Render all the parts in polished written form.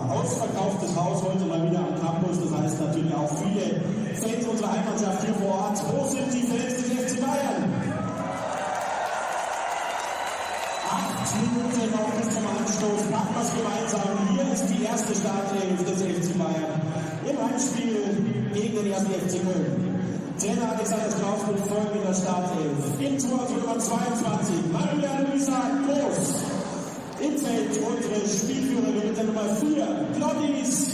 ausverkauftes Haus heute mal wieder am Campus. Das heißt natürlich auch viele Fans unserer Heimmannschaft hier vor Ort. Wo sind die Fans des FC Bayern? 8 Minuten noch bis zum Anstoß. Machen wir es gemeinsam. Hier ist die erste Startelf des FC Bayern im Heimspiel gegen den 1. FC Köln. Trainer Alexander Strauß mit folgender Startelf. Im Tor Nummer 22 Maria Luisa Groß. Im Feld unsere Spielführerin mit der Nummer 4 Claudis.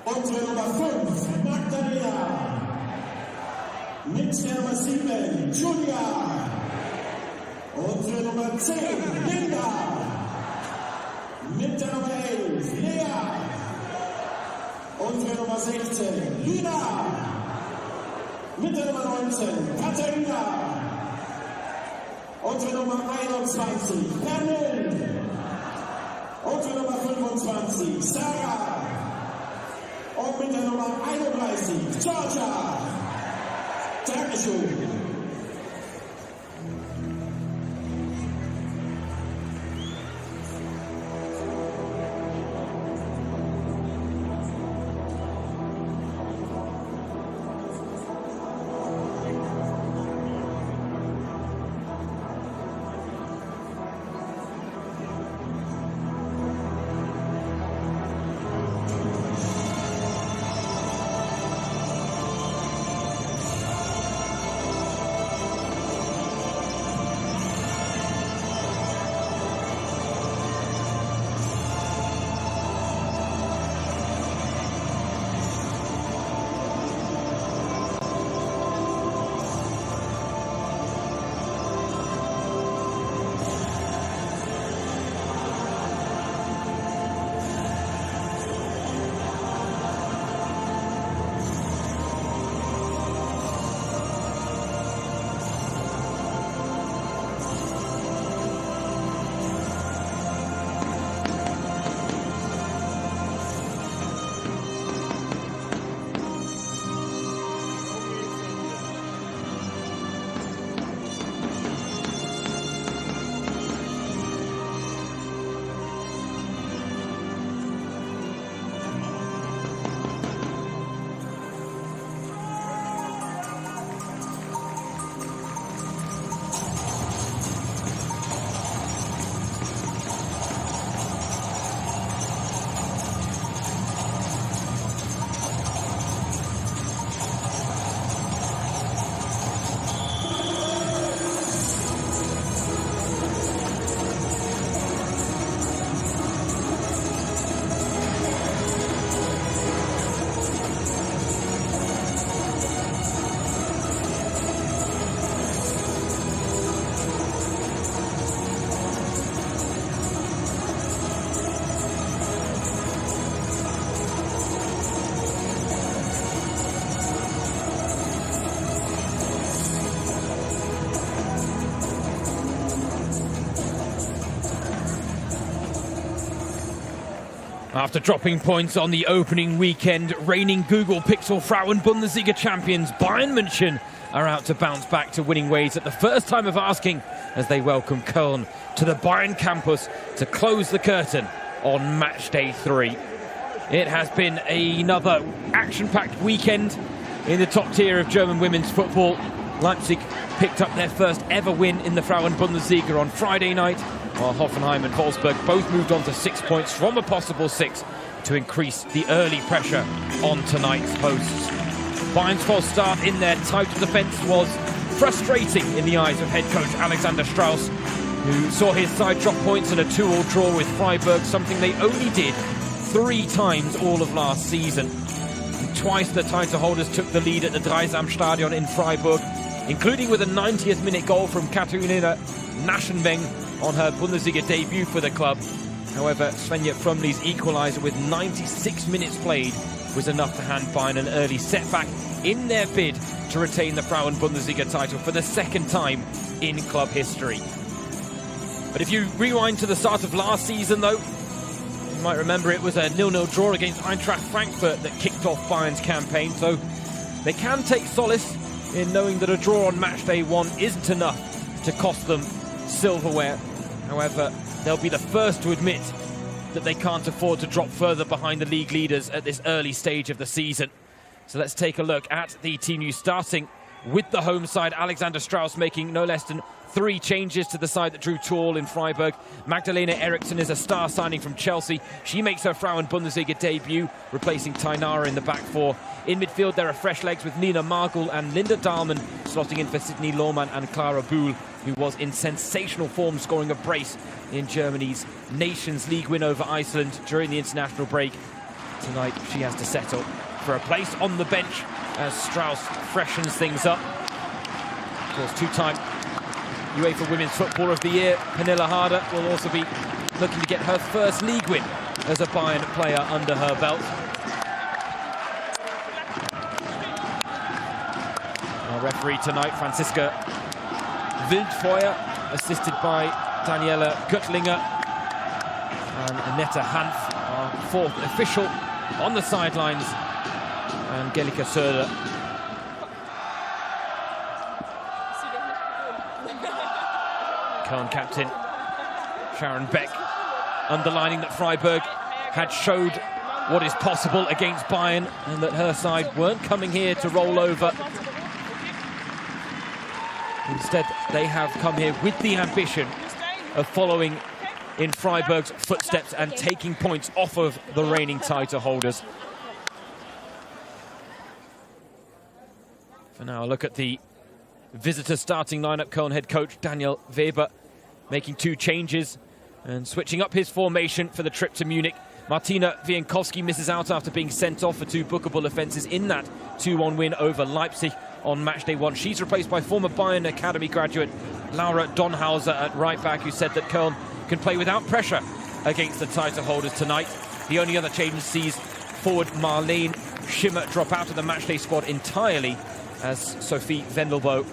Unsere Nummer 5 Magdalena. Mit der Nummer 7 Julia. Unsere Nummer 10 Linda. Mit der Nummer 11 Lea. Unsere Nummer 16 Lina. Mit der Nummer 19 Katharina. Unsere Nummer 21 Pernil. Unsere Nummer 25 Sarah. Und mit der Nummer 31 Georgia. Dankeschön. After dropping points on the opening weekend, reigning Google Pixel Frauen Bundesliga champions Bayern Munich are out to bounce back to winning ways at the first time of asking as they welcome Köln to the Bayern campus to close the curtain on Matchday 3. It has been another action-packed weekend in the top tier of German women's football. Leipzig picked up their first ever win in the Frauen Bundesliga on Friday night, while Hoffenheim and Wolfsburg both moved on to 6 points from a possible 6 to increase the early pressure on tonight's hosts. Bayern's false start in their tight defence was frustrating in the eyes of head coach Alexander Strauß, who saw his side drop points in a 2-2 draw with Freiburg, something they only did 3 times all of last season. And twice the title holders took the lead at the DAZN Stadion in Freiburg, including with a 90th minute goal from Katharina Naschenweng on her Bundesliga debut for the club. However, Svenja Frumley's equaliser with 96 minutes played was enough to hand Bayern an early setback in their bid to retain the Frauen Bundesliga title for the second time in club history. But if you rewind to the start of last season, though, you might remember it was a 0-0 draw against Eintracht Frankfurt that kicked off Bayern's campaign, so they can take solace in knowing that a draw on Matchday 1 isn't enough to cost them silverware. However, they'll be the first to admit that they can't afford to drop further behind the league leaders at this early stage of the season. So let's take a look at the team news, starting with the home side. Alexander Strauss making no less than 3 changes to the side that drew 2 all in Freiburg. Magdalena Eriksson is a star signing from Chelsea. She makes her Frauen Bundesliga debut, replacing Tainara in the back 4. In midfield, there are fresh legs with Nina Margul and Linda Dahlmann slotting in for Sydney Lohmann and Clara Buhl, who was in sensational form, scoring a brace in Germany's Nations League win over Iceland during the international break. Tonight, she has to settle for a place on the bench as Strauss freshens things up. Of course, 2-time UEFA Women's Footballer of the Year, Pernilla Harder, will also be looking to get her first league win as a Bayern player under her belt. Our referee tonight, Franziska Wildfeuer, assisted by Daniela Göttlinger and Annette Hanf, our 4th official on the sidelines, Angelika Söder. Köln captain Sharon Beck underlining that Freiburg had showed what is possible against Bayern and that her side weren't coming here to roll over. Instead, they have come here with the ambition of following in Freiburg's footsteps and taking points off of the reigning title holders. For now, a look at the visitor starting lineup. Köln head coach Daniel Weber making 2 changes and switching up his formation for the trip to Munich. Martina Wiankowski misses out after being sent off for 2 bookable offences in that 2-1 win over Leipzig on matchday 1. She's replaced by former Bayern Academy graduate Laura Donhauser at right back, who said that Köln can play without pressure against the title holders tonight. The only other change sees forward Marlene Schimmer drop out of the matchday squad entirely, as Sophie Vendelbo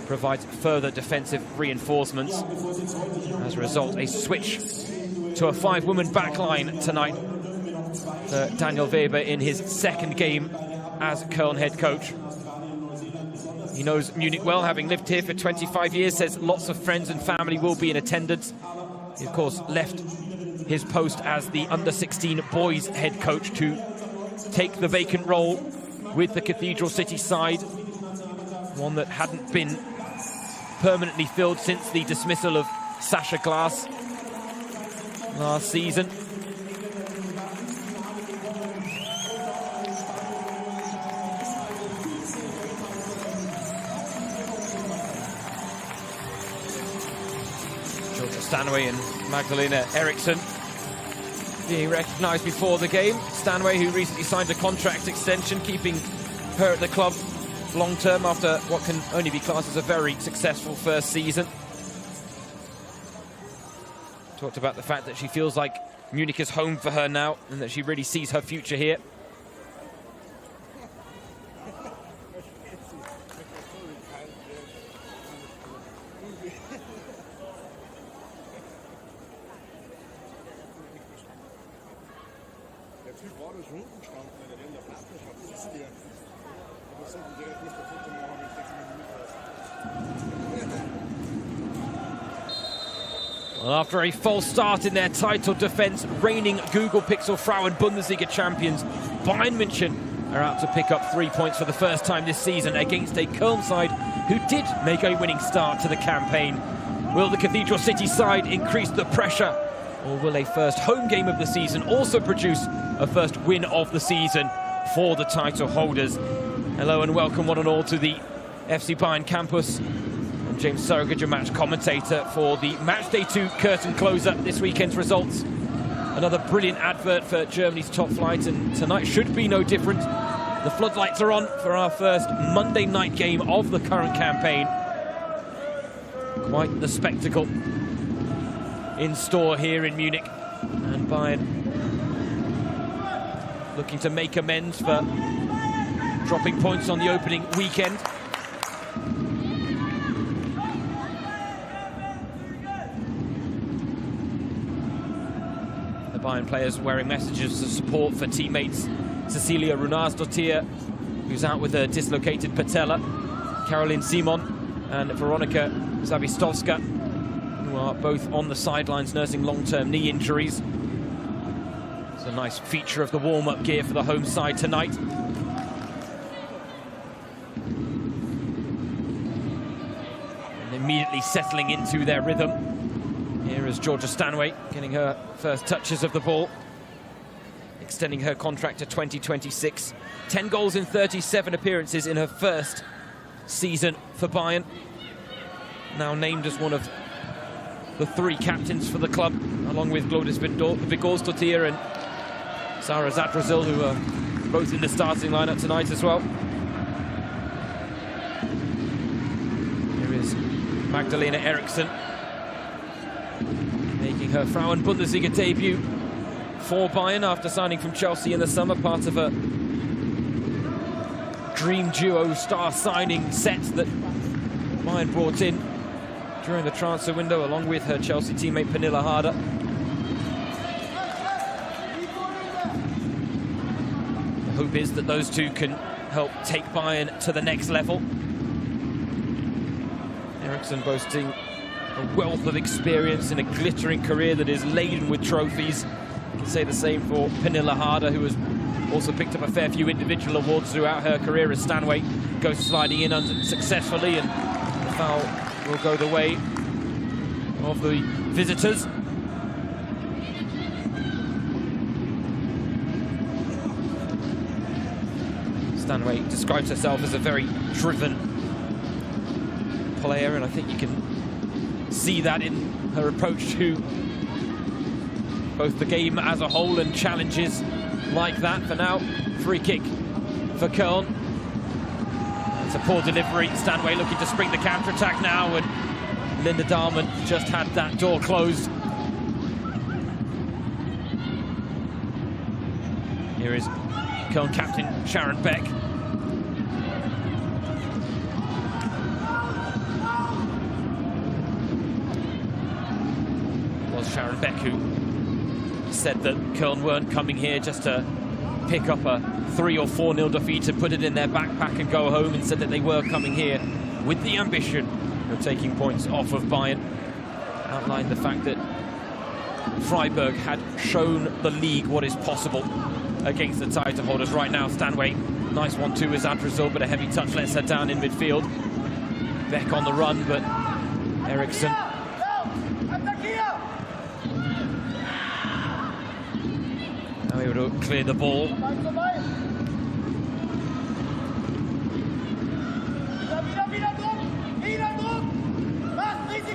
provides further defensive reinforcements. As a result, a switch to a 5-woman backline tonight for Daniel Weber in his 2nd game as Köln head coach. He knows Munich well, having lived here for 25 years, says lots of friends and family will be in attendance. He, of course, left his post as the under-16 boys head coach to take the vacant role with the Cathedral City side, one that hadn't been permanently filled since the dismissal of Sascha Glass last season. Georgia Stanway and Magdalena Eriksson being recognised before the game. Stanway, who recently signed a contract extension, keeping her at the club long-term after what can only be classed as a very successful first season. Talked about the fact that she feels like Munich is home for her now and that she really sees her future here. Well, after a false start in their title defence, reigning Google Pixel Frauen Bundesliga champions Bayern München are out to pick up 3 points for the first time this season against a Köln side who did make a winning start to the campaign. Will the Cathedral City side increase the pressure, or will a first home game of the season also produce a first win of the season for the title holders? Hello and welcome one and all to the FC Bayern campus. I'm James Surrogate, your match commentator for the Matchday 2 curtain closer. This weekend's results, another brilliant advert for Germany's top flight, and tonight should be no different. The floodlights are on for our first Monday night game of the current campaign. Quite the spectacle in store here in Munich, and Bayern looking to make amends for dropping points on the opening weekend. The Bayern players wearing messages of support for teammates Cecilia Runarsdottir, who's out with a dislocated patella, Caroline Simon and Veronika Zawistovska, who are both on the sidelines nursing long-term knee injuries. a nice feature of the warm-up gear for the home side tonight. And immediately settling into their rhythm. Here is Georgia Stanway getting her first touches of the ball, extending her contract to 2026. 10 goals in 37 appearances in her first season for Bayern. Now named as one of the 3 captains for the club, along with Glodis Vigórsdóttir and Sarah Zadrazil, who are both in the starting lineup tonight as well. Here is Magdalena Eriksson making her Frauen Bundesliga debut for Bayern after signing from Chelsea in the summer, part of a dream duo star signing set that Bayern brought in during the transfer window, along with her Chelsea teammate Pernilla Harder. The hope is that those two can help take Bayern to the next level. Eriksson boasting a wealth of experience in a glittering career that is laden with trophies. You can say the same for Pernilla Harder, who has also picked up a fair few individual awards throughout her career, as Stanway goes sliding in unsuccessfully, and the foul will go the way of the visitors. Stanway describes herself as a very driven player, and I think you can see that in her approach to both the game as a whole and challenges like that. For now, free kick for Köln. It's a poor delivery. Stanway looking to spring the counter-attack now, and Linda Dahlmann just had that door closed. Here is Köln captain Sharon Beck. It was Sharon Beck who said that Köln weren't coming here just to pick up a 3 or 4-0 defeat and put it in their backpack and go home, and said that they were coming here with the ambition of taking points off of Bayern. Outlined the fact that Freiburg had shown the league what is possible against the title holders. Right now, Stanway, nice 1-2 with Zadrazil, but a heavy touch lets her down in midfield. Beck on the run, but Eriksson now able to clear the ball.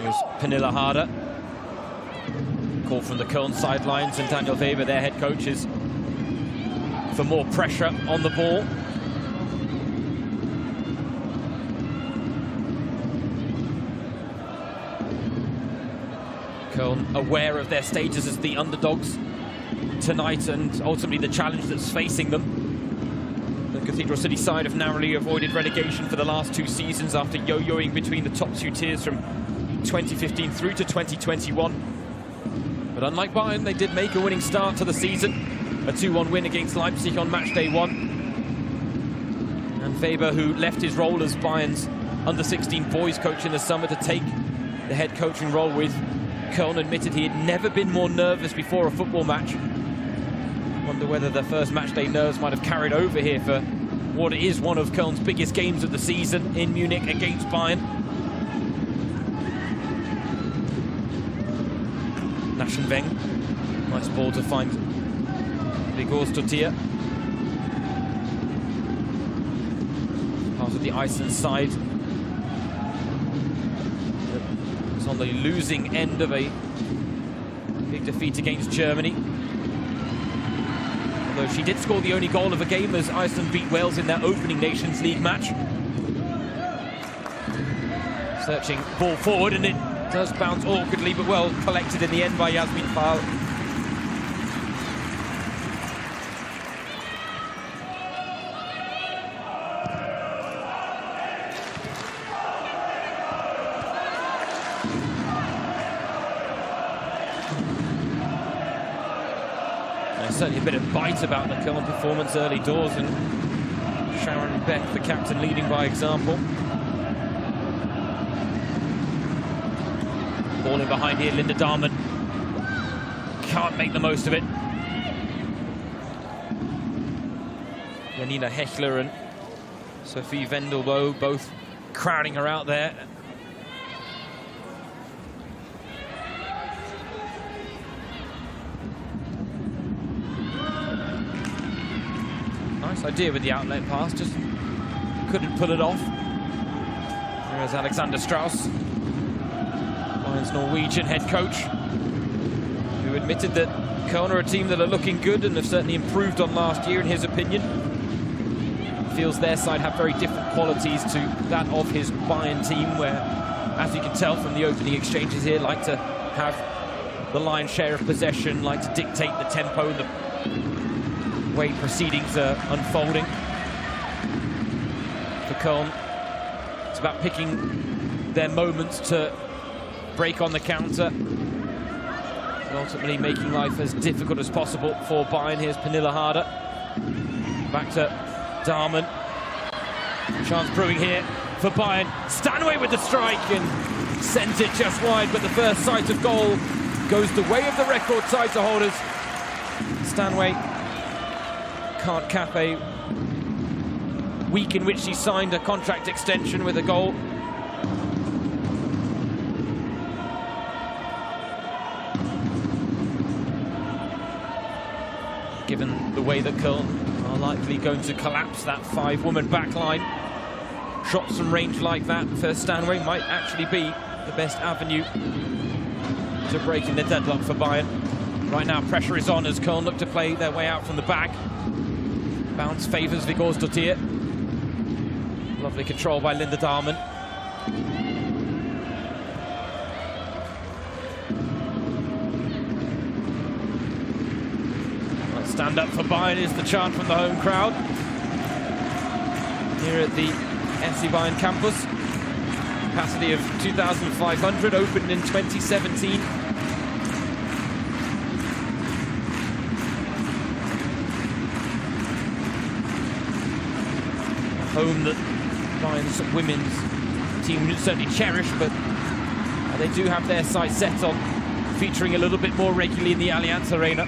Here's Pernilla Harder. Call from the Köln sidelines, and Daniel Weber, their head coach, is for more pressure on the ball. Köln aware of their status as the underdogs tonight, and ultimately the challenge that's facing them. The Cathedral City side have narrowly avoided relegation for the last 2 seasons after yo-yoing between the top 2 tiers from 2015 through to 2021. But unlike Bayern, they did make a winning start to the season. A 2-1 win against Leipzig on Matchday 1. And Weber, who left his role as Bayern's under-16 boys coach in the summer to take the head coaching role with Köln, admitted he had never been more nervous before a football match. Wonder whether the first Matchday nerves might have carried over here for what is one of Köln's biggest games of the season in Munich against Bayern. Naschenweng, nice ball to find Vigórsdóttir. Part of the Iceland side. It's on the losing end of a big defeat against Germany. Although she did score the only goal of the game as Iceland beat Wales in their opening Nations League match. Searching ball forward, and it does bounce awkwardly, but well collected in the end by Yasmin Fahl. There's certainly a bit of bite about the Köln performance early doors, and Sharon Beck, the captain, leading by example. Ball in behind here, Linda Dahlmann can't make the most of it. Janina Hechler and Sophie Vendelbo both crowding her out there. Nice idea with the outlet pass, just couldn't pull it off. There's Alexander Strauss, Bayern's Norwegian head coach, who admitted that Köln are a team that are looking good and have certainly improved on last year in his opinion. Feels their side have very different qualities to that of his Bayern team, where, as you can tell from the opening exchanges here, like to have the lion's share of possession, like to dictate the tempo, the way proceedings are unfolding. For Köln, it's about picking their moments to break on the counter, and ultimately making life as difficult as possible for Bayern. Here's Pernille Harder. Back to Dahmen. Chance brewing here for Bayern. Stanway with the strike and sends it just wide, but the first sight of goal goes the way of the record title holders. Stanway can't cap a week in which he signed a contract extension with a goal. Given the way that Köln are likely going to collapse that five-woman back line, shots from range like that for Stanway might actually be the best avenue to breaking the deadlock for Bayern. Right now pressure is on as Köln look to play their way out from the back. Bounce favours Vigorsdottir. Lovely control by Linda Dahmen. Stand up for Bayern is the chant from the home crowd here at the FC Bayern campus. Capacity of 2,500, opened in 2017. A home that Bayern's women's team would certainly cherish, but they do have their sights set on featuring a little bit more regularly in the Allianz Arena.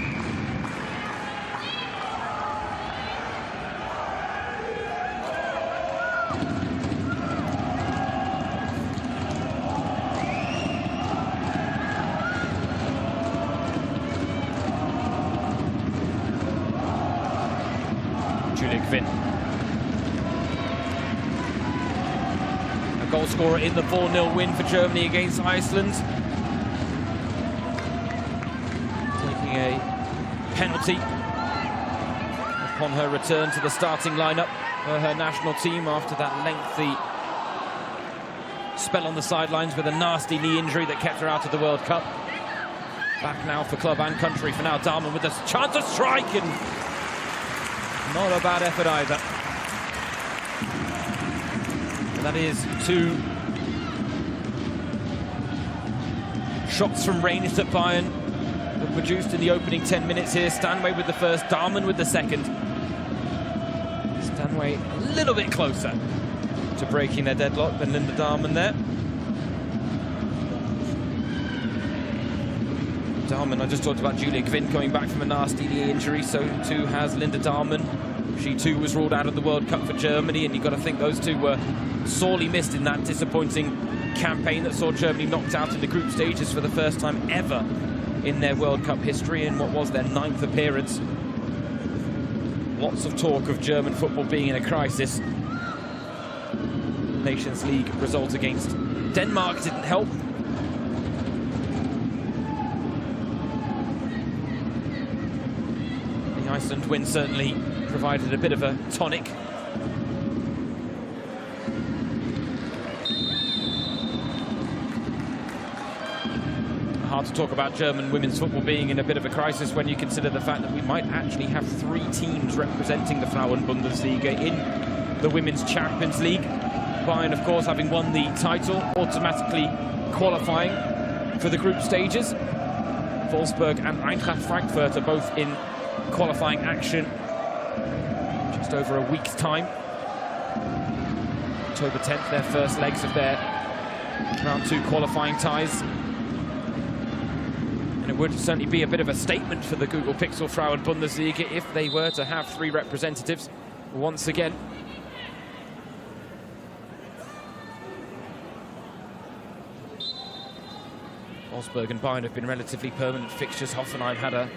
A goal scorer in the 4-0 win for Germany against Iceland. Taking a penalty upon her return to the starting lineup for her national team after that lengthy spell on the sidelines with a nasty knee injury that kept her out of the World Cup. Back now for club and country for now. Dahmen with a chance to strike, and not a bad effort either. And that is two shots from range that Bayern have produced in the opening 10 minutes here. Stanway with the first, Dahmen with the second. Stanway a little bit closer to breaking their deadlock than Linda Dahmen there. Dahmen, I just talked about Julia Kvinn coming back from a nasty knee injury, so too has Linda Dahmen. She too was ruled out of the World Cup for Germany, and you've got to think those two were sorely missed in that disappointing campaign that saw Germany knocked out in the group stages for the first time ever in their World Cup history in what was their 9th appearance. Lots of talk of German football being in a crisis. Nations League result against Denmark didn't help. The Iceland win certainly provided a bit of a tonic. Hard to talk about German women's football being in a bit of a crisis when you consider the fact that we might actually have 3 teams representing the Frauen Bundesliga in the Women's Champions League. Bayern, of course, having won the title, automatically qualifying for the group stages. Wolfsburg and Eintracht Frankfurt are both in qualifying action just over a week's time. October 10th, their first legs of their round 2 qualifying ties. And it would certainly be a bit of a statement for the Google Pixel Frauen Bundesliga if they were to have 3 representatives once again. Wolfsburg and Bayern have been relatively permanent fixtures. Hoffenheim had a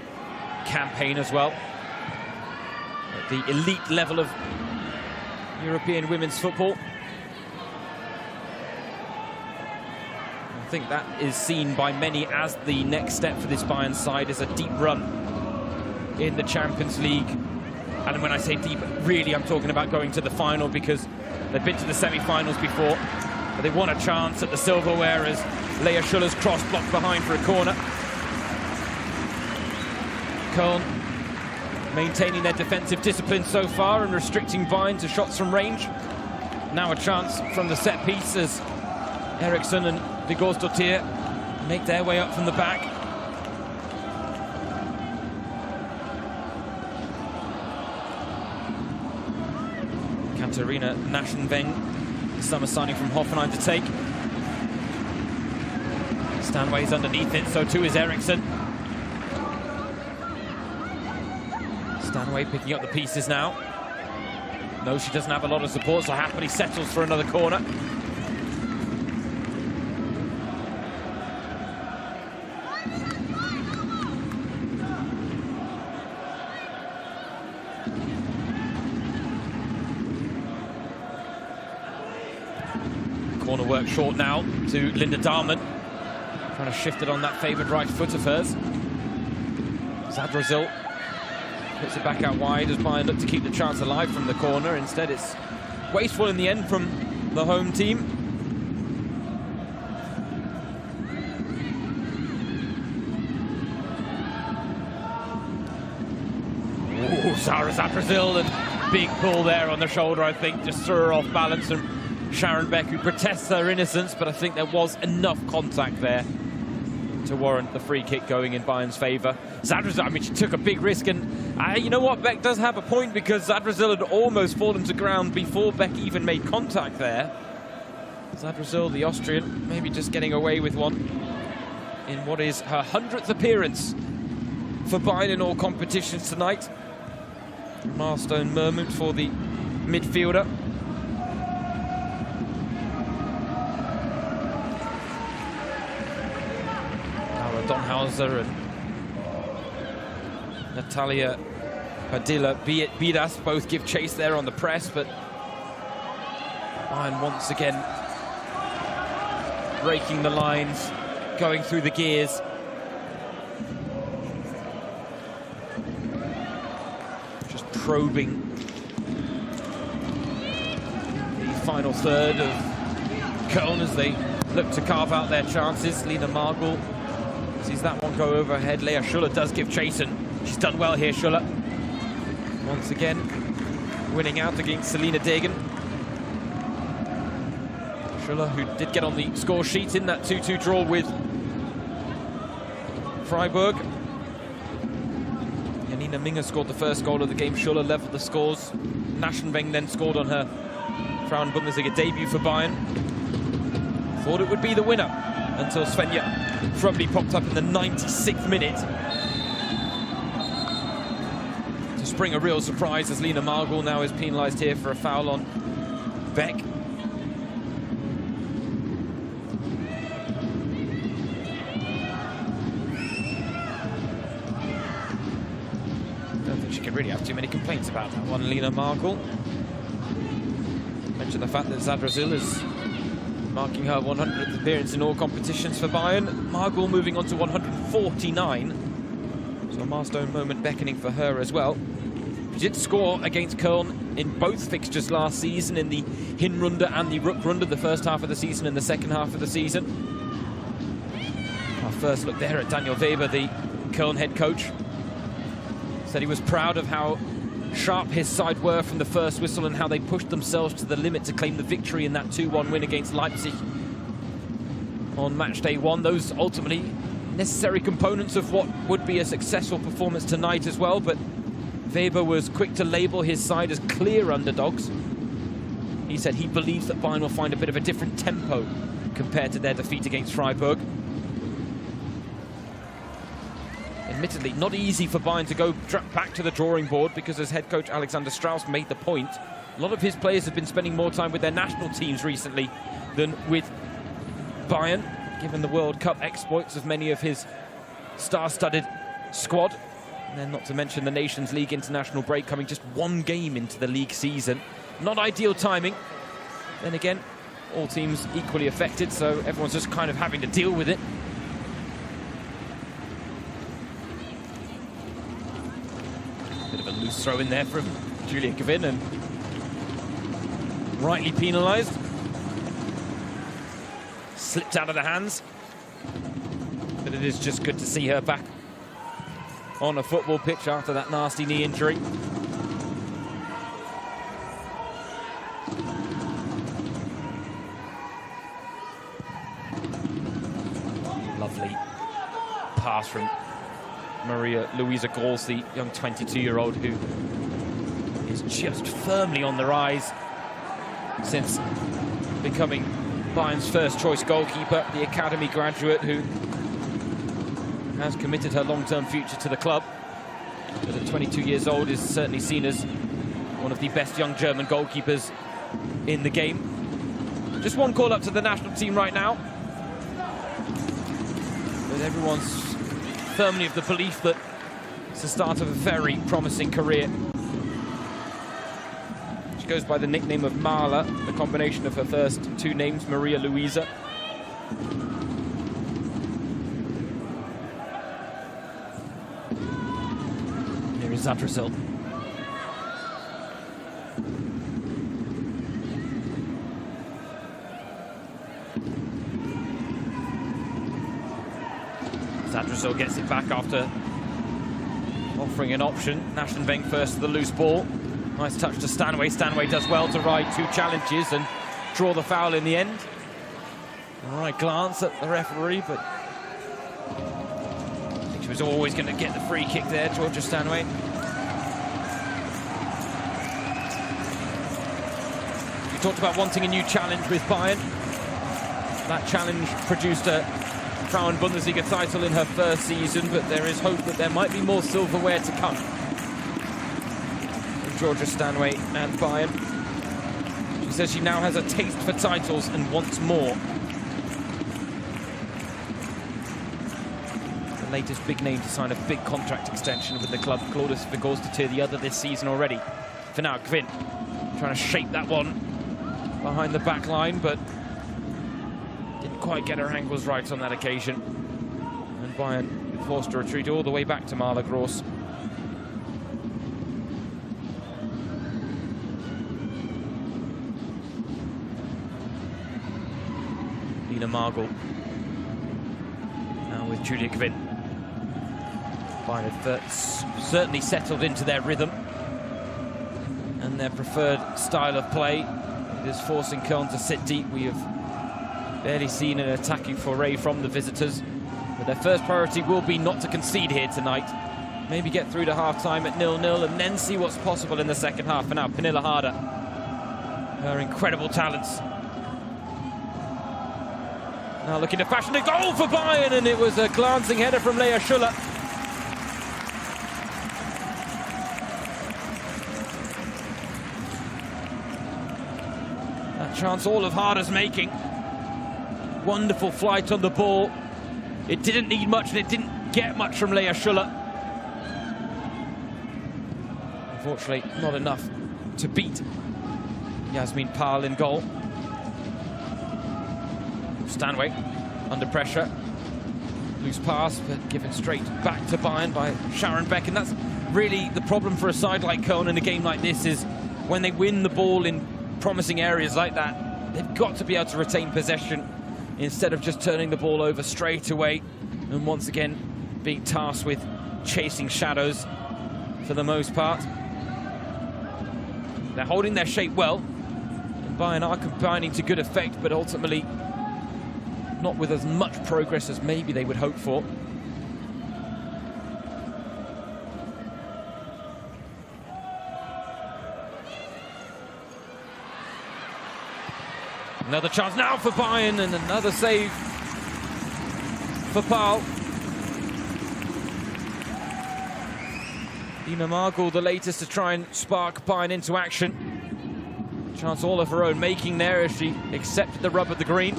campaign as well at the elite level of European women's football. I think that is seen by many as the next step for this Bayern side, is a deep run in the Champions League. And when I say deep, really I'm talking about going to the final, because they've been to the semi-finals before, but they won a chance at the silverware as Lea Schuller's cross blocked behind for a corner. Köln maintaining their defensive discipline so far and restricting Bayern to shots from range. Now a chance from the set piece as Eriksson and Vigårdsdottir make their way up from the back. Katharina Naschenweng, the summer signing from Hoffenheim, to take. Stanway's underneath it, so too is Eriksson. Stanway picking up the pieces now. No, she doesn't have a lot of support, so happily settles for another corner. Corner work short now to Linda Dahlmann. Trying to shift it on that favoured right foot of hers. Zadrazil puts it back out wide as Bayern look to keep the chance alive from the corner. Instead, it's wasteful in the end from the home team. Ooh, Sarah Zadrazil, and big pull there on the shoulder, I think, just threw her off balance. And Sharon Beck, who protests her innocence, but I think there was enough contact there to warrant the free kick going in Bayern's favour. Zadrazil, I mean, she took a big risk, and you know what, Beck does have a point, because Zadrazil had almost fallen to ground before Beck even made contact there. Zadrazil, the Austrian, maybe just getting away with one in what is her 100th appearance for Bayern in all competitions tonight. A milestone moment for the midfielder. Donhauser and Natalia Padilla-Bidas both give chase there on the press, but Bayern once again breaking the lines, going through the gears. Just probing the final third of Köln as they look to carve out their chances. Lena Margul sees that one go overhead. Lea Schuller does give chase, and she's done well here, Schuller. Once again, winning out against Selina Degen. Schuller, who did get on the score sheet in that 2-2 draw with Freiburg. Janina Minge scored the first goal of the game. Schuller leveled the scores. Naschenweng then scored on her Frauen Bundesliga debut for Bayern. Thought it would be the winner until Svenja Frumley popped up in the 96th minute to spring a real surprise, as Lena Margul now is penalised here for a foul on Beck. Don't think she can really have too many complaints about that one, Lena Margul. Mention the fact that Zadrazil is marking her 100th appearance in all competitions for Bayern. Margul moving on to 149. So a milestone moment beckoning for her as well. She did score against Köln in both fixtures last season, in the Hinrunde and the Rückrunde, the first half of the season and the second half of the season. Our first look there at Daniel Weber, the Köln head coach. Said he was proud of how sharp his side were from the first whistle and how they pushed themselves to the limit to claim the victory in that 2-1 win against Leipzig on Matchday 1. Those ultimately necessary components of what would be a successful performance tonight as well, but Weber was quick to label his side as clear underdogs. He said he believes that Bayern will find a bit of a different tempo compared to their defeat against Freiburg. In Admittedly, not easy for Bayern to go back to the drawing board, because as head coach Alexander Strauss made the point, a lot of his players have been spending more time with their national teams recently than with Bayern, given the World Cup exploits of many of his star-studded squad. And then not to mention the Nations League international break coming just one game into the league season. Not ideal timing. Then again, all teams equally affected, so everyone's just kind of having to deal with it. Bit of a loose throw in there from Julia Kvin, and rightly penalised. Slipped out of the hands. But it is just good to see her back on a football pitch after that nasty knee injury. Lovely pass from Maria Luisa Grols, the young 22-year-old who is just firmly on the rise since becoming Bayern's first choice goalkeeper, the academy graduate who has committed her long-term future to the club, but at 22 years old is certainly seen as one of the best young German goalkeepers in the game. Just one call up to the national team right now, but everyone's firmly of the belief that it's the start of a very promising career. She goes by the nickname of Marla, the combination of her first two names, Maria Luisa. Here is Zadrazil. Zadrazil gets it back after offering an option. Naschenweng first to the loose ball. Nice touch to Stanway. Stanway does well to ride two challenges and draw the foul in the end. All right, glance at the referee, but I think she was always going to get the free kick there, Georgia Stanway. We talked about wanting a new challenge with Bayern. That challenge produced a Frauen Bundesliga title in her first season, but there is hope that there might be more silverware to come. Georgia Stanway and Bayern. She says she now has a taste for titles and wants more. The latest big name to sign a big contract extension with the club, Claudius Vigorsta, the other this season already. For now, Kvin trying to shape that one behind the back line, but didn't quite get her angles right on that occasion. And Bayern forced to retreat all the way back to Marla Gross. Lina Margul now with Julia Kvin. Bayern have certainly settled into their rhythm and their preferred style of play. It is forcing Köln to sit deep. We have barely seen an attacking foray from the visitors, but their first priority will be not to concede here tonight. Maybe get through to half-time at 0-0 and then see what's possible in the second half. For now, Pernille Harder, her incredible talents. Now looking to fashion a goal for Bayern, and it was a glancing header from Lea Schuller. That chance all of Harder's making. Wonderful flight on the ball. It didn't need much, and it didn't get much from Lea Schuller. Unfortunately, not enough to beat Yasmin Pahl in goal. Stanway under pressure. Loose pass, but given straight back to Bayern by Sharon Beck. And that's really the problem for a side like Köln in a game like this, is when they win the ball in promising areas like that, they've got to be able to retain possession instead of just turning the ball over straight away and once again being tasked with chasing shadows for the most part. They're holding their shape well, and Bayern are combining to good effect, but ultimately not with as much progress as maybe they would hope for. Another chance now for Bayern, and another save for Pahl. Ina Margul, the latest to try and spark Bayern into action. Chance all of her own making there as she accepted the rub of the green.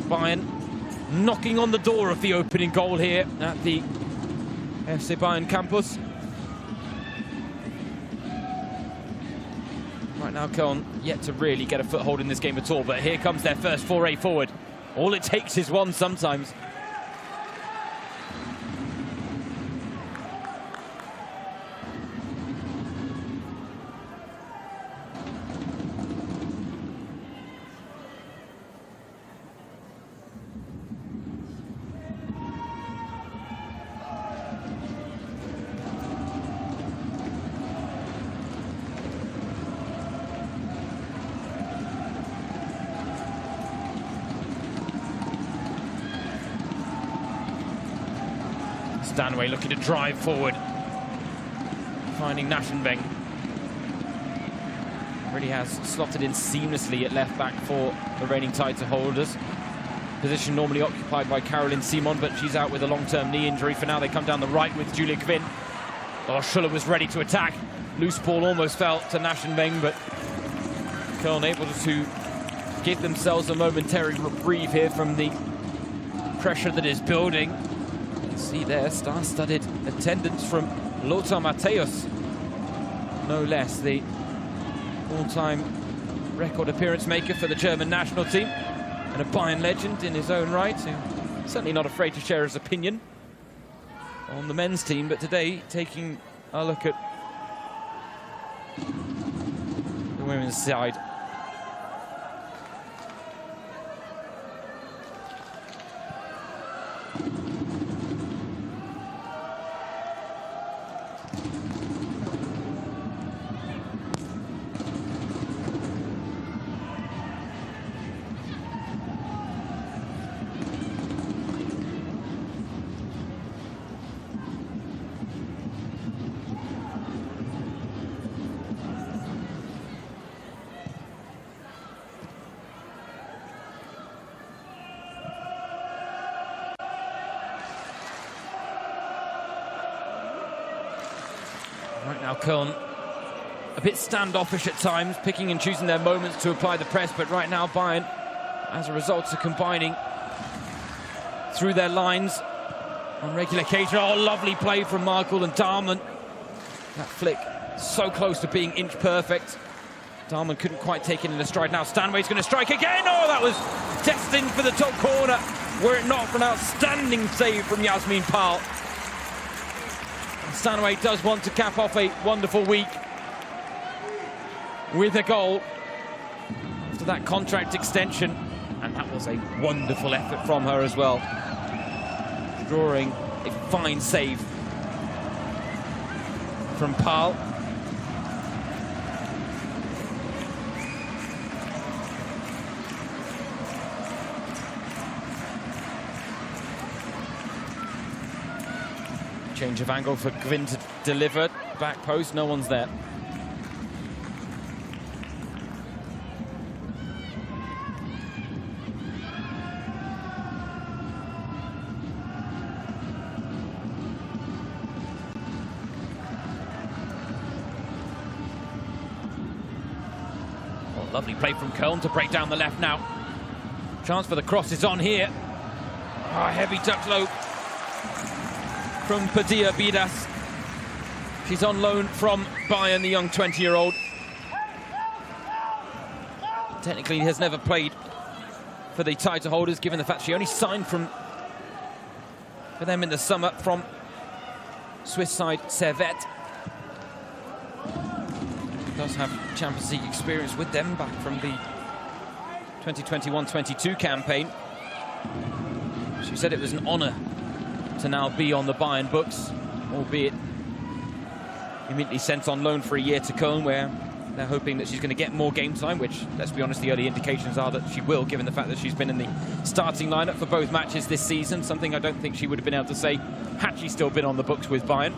Bayern knocking on the door of the opening goal here at the FC Bayern campus. Right now, Köln yet to really get a foothold in this game at all, but here comes their first foray forward. All it takes is one sometimes. Stanway looking to drive forward, finding Naschenbeng. Really has slotted in seamlessly at left back for the reigning title holders. Position normally occupied by Caroline Simon, but she's out with a long-term knee injury. For now, they come down the right with Julia Kvinn. Oh, Schuller was ready to attack. Loose ball almost fell to Naschenbeng, but Köln able to give themselves a momentary reprieve here from the pressure that is building. See there, star-studded attendance from Lothar Matthäus, no less, the all-time record appearance maker for the German national team, and a Bayern legend in his own right, certainly not afraid to share his opinion on the men's team, but today taking a look at the women's side. Right now, Köln a bit standoffish at times, picking and choosing their moments to apply the press, but right now Bayern, as a result, are combining through their lines on regular occasion. Oh, lovely play from Margul and Dahlmann. That flick so close to being inch perfect. Dahlmann couldn't quite take it in a stride. Now Stanway's going to strike again. Oh, that was destined for the top corner, were it not for an outstanding save from Yasmin Pal. Stanway does want to cap off a wonderful week with a goal after that contract extension, and that was a wonderful effort from her as well, drawing a fine save from Pal. Change of angle for Kvinn to deliver. Back post, no one's there. Oh, lovely play from Köln to break down the left now. Chance for the cross is on here. Oh, heavy touch low from Padilla Bidas. She's on loan from Bayern, the young 20-year-old. Technically has never played for the title holders, given the fact she only signed for them in the summer from Swiss side Servette. Does have Champions League experience with them back from the 2021-22 campaign. She said it was an honour to now be on the Bayern books, albeit immediately sent on loan for a year to Köln, where they're hoping that she's going to get more game time, which, let's be honest, the early indications are that she will, given the fact that she's been in the starting lineup for both matches this season, something I don't think she would have been able to say had she still been on the books with Bayern.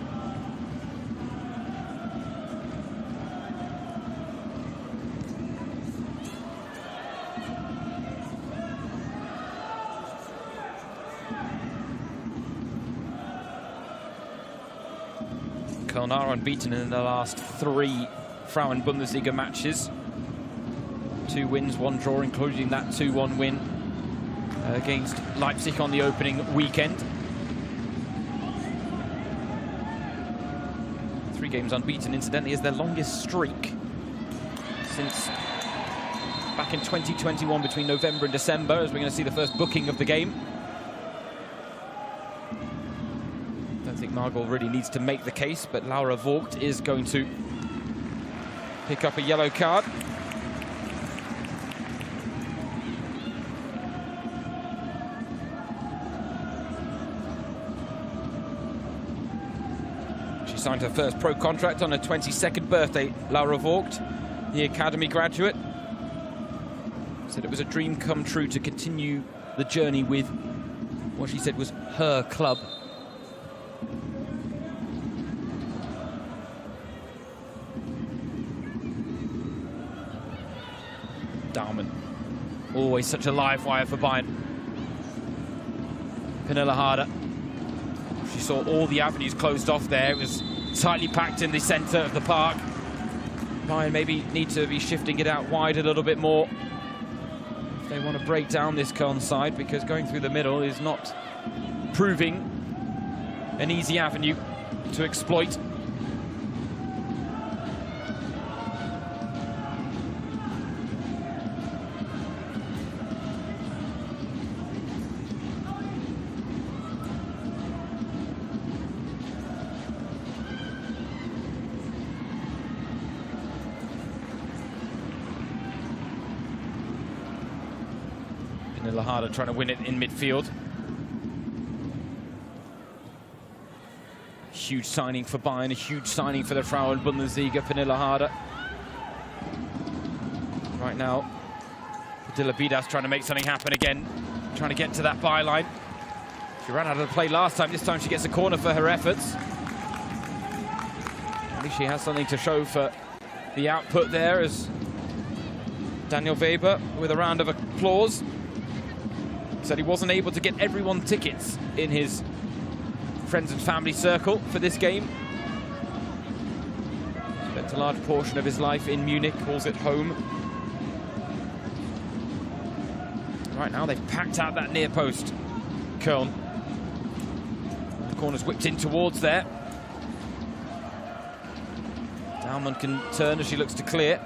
Köln are unbeaten in the last 3 Frauen Bundesliga matches. 2 wins, 1 draw, including that 2-1 win against Leipzig on the opening weekend. 3 games unbeaten, incidentally, is their longest streak since back in 2021 between November and December, as we're going to see the first booking of the game. Don't think Margol really needs to make the case, but Laura Vogt is going to pick up a yellow card. She signed her first pro contract on her 22nd birthday, Laura Vogt, the academy graduate. Said it was a dream come true to continue the journey with what she said was her club. Dalman, always such a live wire for Bayern. Pernilla Harder. She saw all the avenues closed off there. It was tightly packed in the centre of the park. Bayern maybe need to be shifting it out wide a little bit more if they want to break down this Köln side, because going through the middle is not proving an easy avenue to exploit. Harder trying to win it in midfield. Huge signing for Bayern, a huge signing for the Frauen Bundesliga, Pernilla Harder. Right now, Padilla Bidas trying to make something happen again, trying to get to that byline. She ran out of the play last time. This time she gets a corner for her efforts. At least she has something to show for the output there, as Daniel Weber with a round of applause. Said he wasn't able to get everyone tickets in his friends and family circle for this game. Spent a large portion of his life in Munich, calls it home. Right now they've packed out that near post, Köln. The corner's whipped in towards there. Dalman can turn as she looks to clear.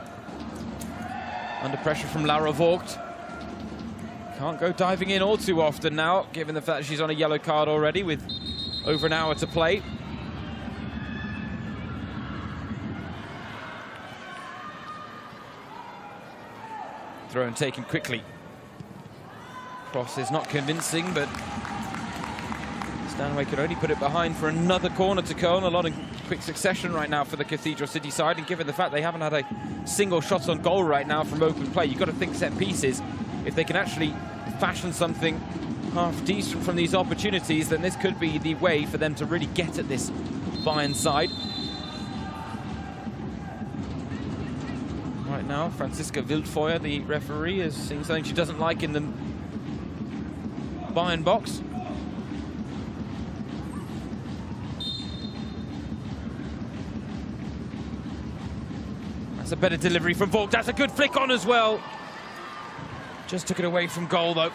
Under pressure from Laura Vogt. Can't go diving in all too often now, given the fact that she's on a yellow card already with over an hour to play. Throw and taken quickly. Cross is not convincing, but Stanway could only put it behind for another corner to Köln. A lot in quick succession right now for the Cathedral City side, and given the fact they haven't had a single shot on goal right now from open play, you've got to think set pieces. If they can actually fashion something half decent from these opportunities, then this could be the way for them to really get at this Bayern side. Right now, Franziska Wildfeuer, the referee, is seeing something she doesn't like in the Bayern box. That's a better delivery from Vogt. That's a good flick on as well. Just took it away from goal, though.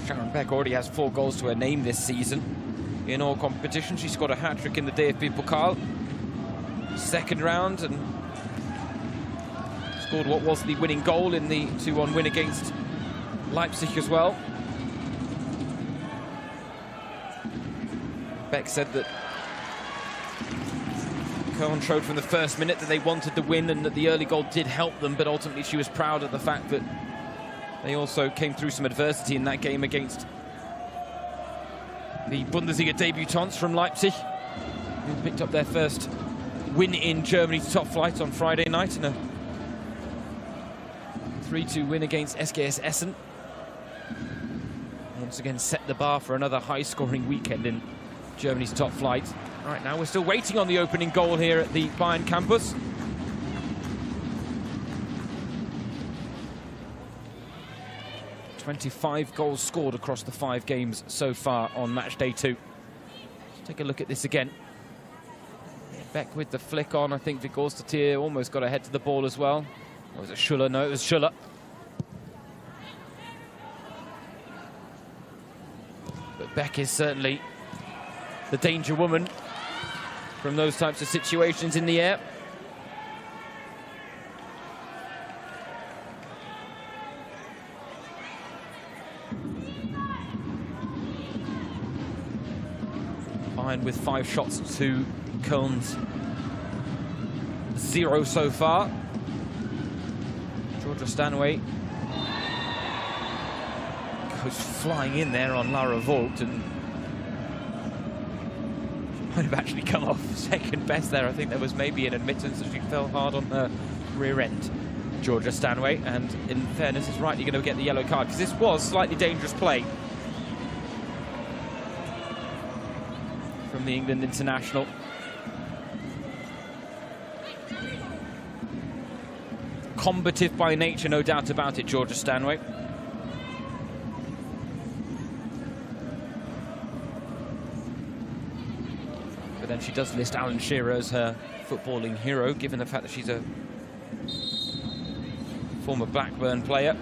Sharon Beck already has 4 goals to her name this season. In all competitions, she scored a hat-trick in the DFB Pokal. Second round, and scored what was the winning goal in the 2-1 win against Leipzig as well. Beck said that Köln showed from the first minute that they wanted the win and that the early goal did help them, but ultimately she was proud of the fact that they also came through some adversity in that game against the Bundesliga debutants from Leipzig, who picked up their first win in Germany's top flight on Friday night in a 3-2 win against SGS Essen. Once again set the bar for another high-scoring weekend in Germany's top flight. Right now, we're still waiting on the opening goal here at the Bayern campus. "25 goals scored across the 5 games so far on match day 2. Let's take a look at this again. Beck with the flick on. I think Vigorstatier almost got ahead to the ball as well. Or was it Schuller? No, it was Schuller. But Beck is certainly the danger woman from those types of situations in the air. Bayern with 5 shots to Köln's 0 so far. Georgia Stanway goes flying in there on Lara Vogt, and she might have actually come off second best there. I think there was maybe an admittance that she fell hard on her rear end, Georgia Stanway, and in fairness is rightly going to get the yellow card because this was slightly dangerous play from the England international. Combative by nature, no doubt about it, Georgia Stanway. But then she does list Alan Shearer as her footballing hero, given the fact that she's a former Blackburn player.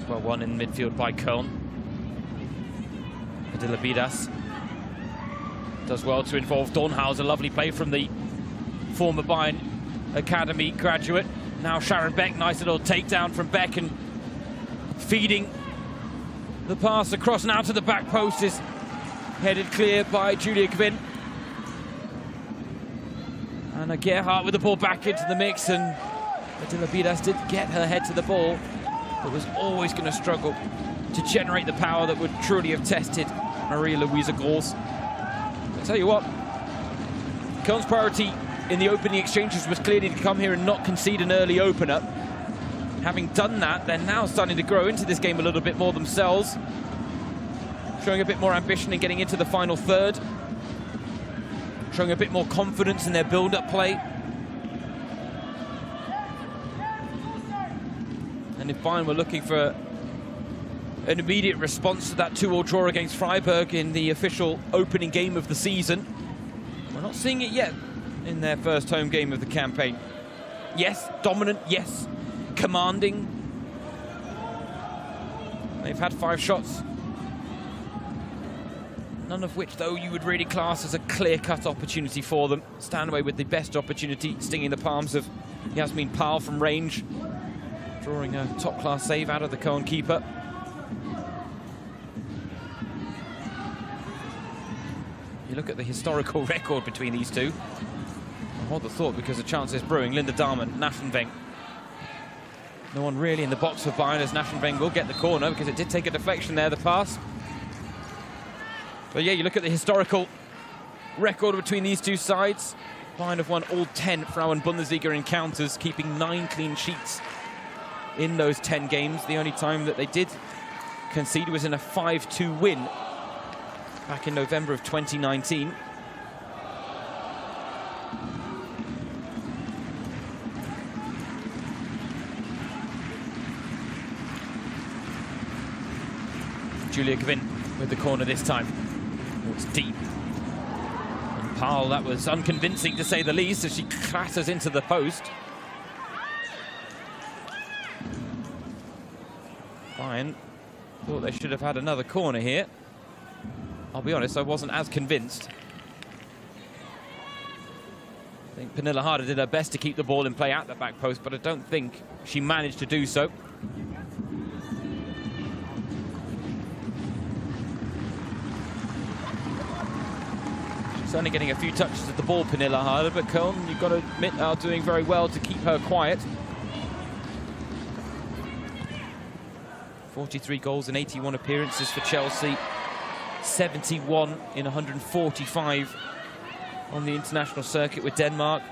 Well, one in midfield by Köln. Adila Bidas does well to involve Dornhauser. Lovely play from the former Bayern Academy graduate. Now Sharon Beck, nice little takedown from Beck, and feeding the pass across now to the back post is headed clear by Julia Kvinn. And a Gerhardt with the ball back into the mix, and Adila Bidas did get her head to the ball, but was always going to struggle to generate the power that would truly have tested Maria-Louisa Gross. I'll tell you what, Köln's priority in the opening exchanges was clearly to come here and not concede an early opener. Having done that, they're now starting to grow into this game a little bit more themselves, showing a bit more ambition in getting into the final third, showing a bit more confidence in their build-up play. And if Bayern were looking for an immediate response to that 2-2 draw against Freiburg in the official opening game of the season, we're not seeing it yet in their first home game of the campaign. Yes, dominant, yes, commanding. They've had 5 shots, none of which, though, you would really class as a clear-cut opportunity for them. Stanway with the best opportunity, stinging the palms of Yasmin Pal from range, drawing a top-class save out of the Köln keeper. You look at the historical record between these two. I hold the thought because the chance is brewing. Linda Dahlmann, Naschenweng. No one really in the box for Bayern, as Naschenweng will get the corner because it did take a deflection there, the pass. But yeah, you look at the historical record between these two sides. Bayern have won all 10 Frauen Bundesliga encounters, keeping 9 clean sheets in those 10 games. The only time that they did concede was in a 5-2 win back in November of 2019. Julia Kvinn with the corner this time. Oh, it's deep. And Pal, that was unconvincing to say the least, as she clatters into the post. Bayern thought they should have had another corner here. I'll be honest, I wasn't as convinced. I think Pernilla Harder did her best to keep the ball in play at the back post, but I don't think she managed to do so. Certainly getting a few touches of the ball, Pernilla Harder, but Köln, you've got to admit, are doing very well to keep her quiet. 43 goals and 81 appearances for Chelsea 71 in 145 on the international circuit with Denmark.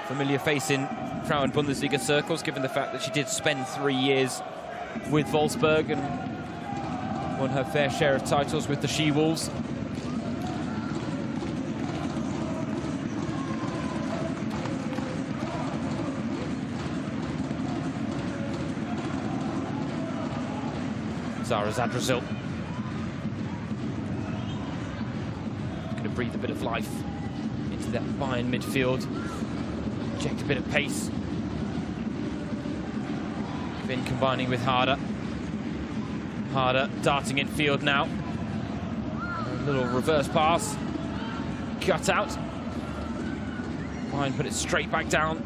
Familiar face in Frauen Bundesliga circles, given the fact that she did spend 3 years with Wolfsburg and won her fair share of titles with the She-Wolves. Zara Zadrazil. Going to breathe a bit of life into that Bayern midfield. Inject a bit of pace. Been combining with Harder. Harder darting in field now. A little reverse pass. Cut out. Bayern put it straight back down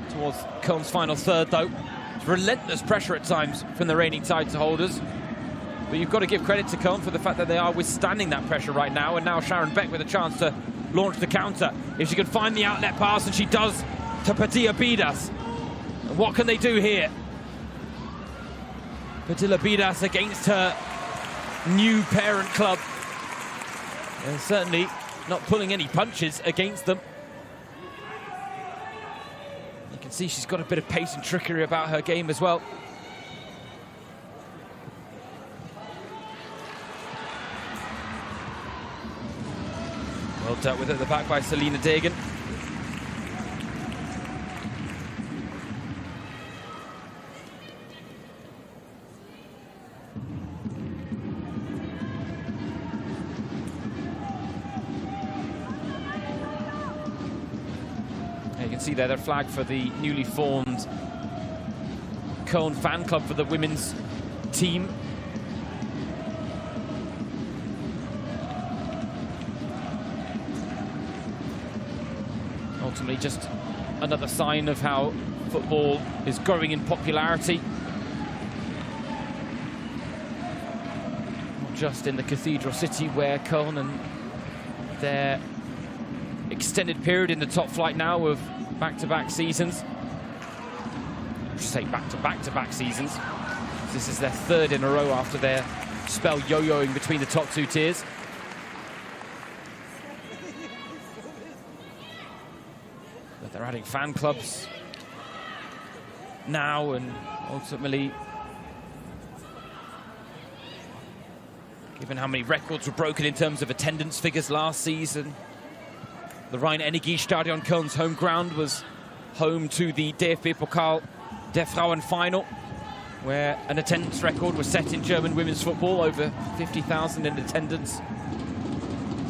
towards Köln's final third, though. Relentless pressure at times from the reigning title holders, but you've got to give credit to Köln for the fact that they are withstanding that pressure right now. And now Sharon Beck with a chance to launch the counter if she can find the outlet pass, and she does to Padilla Bidas. And what can they do here? Padilla Bidas against her new parent club, and certainly not pulling any punches against them. See, she's got a bit of pace and trickery about her game as well. Well dealt with at the back by Selina Degen. You can see there, their flag for the newly formed Köln fan club for the women's team. Ultimately, just another sign of how football is growing in popularity. Not just in the cathedral city where Köln and their extended period in the top flight now of back-to-back seasons. I should say back-to-back seasons. This is their third in a row after their spell yo-yoing between the top two tiers. But they're adding fan clubs now, and ultimately, given how many records were broken in terms of attendance figures last season, the Rhein-Energiestadion, Köln's home ground, was home to the DFB Pokal der Frauen final, where an attendance record was set in German women's football, over 50,000 in attendance.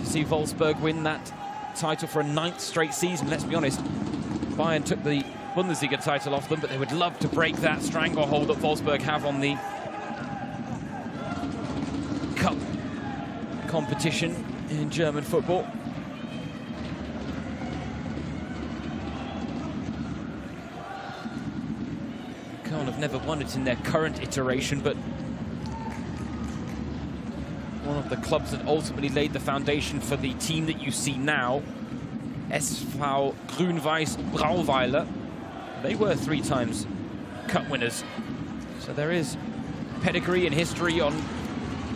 To see Wolfsburg win that title for a 9th straight season. Let's be honest, Bayern took the Bundesliga title off them, but they would love to break that stranglehold that Wolfsburg have on the cup competition in German football. Köln have never won it in their current iteration, but one of the clubs that ultimately laid the foundation for the team that you see now, SV Grün-Weiß Brauweiler. They were 3 times cup winners. So there is pedigree and history on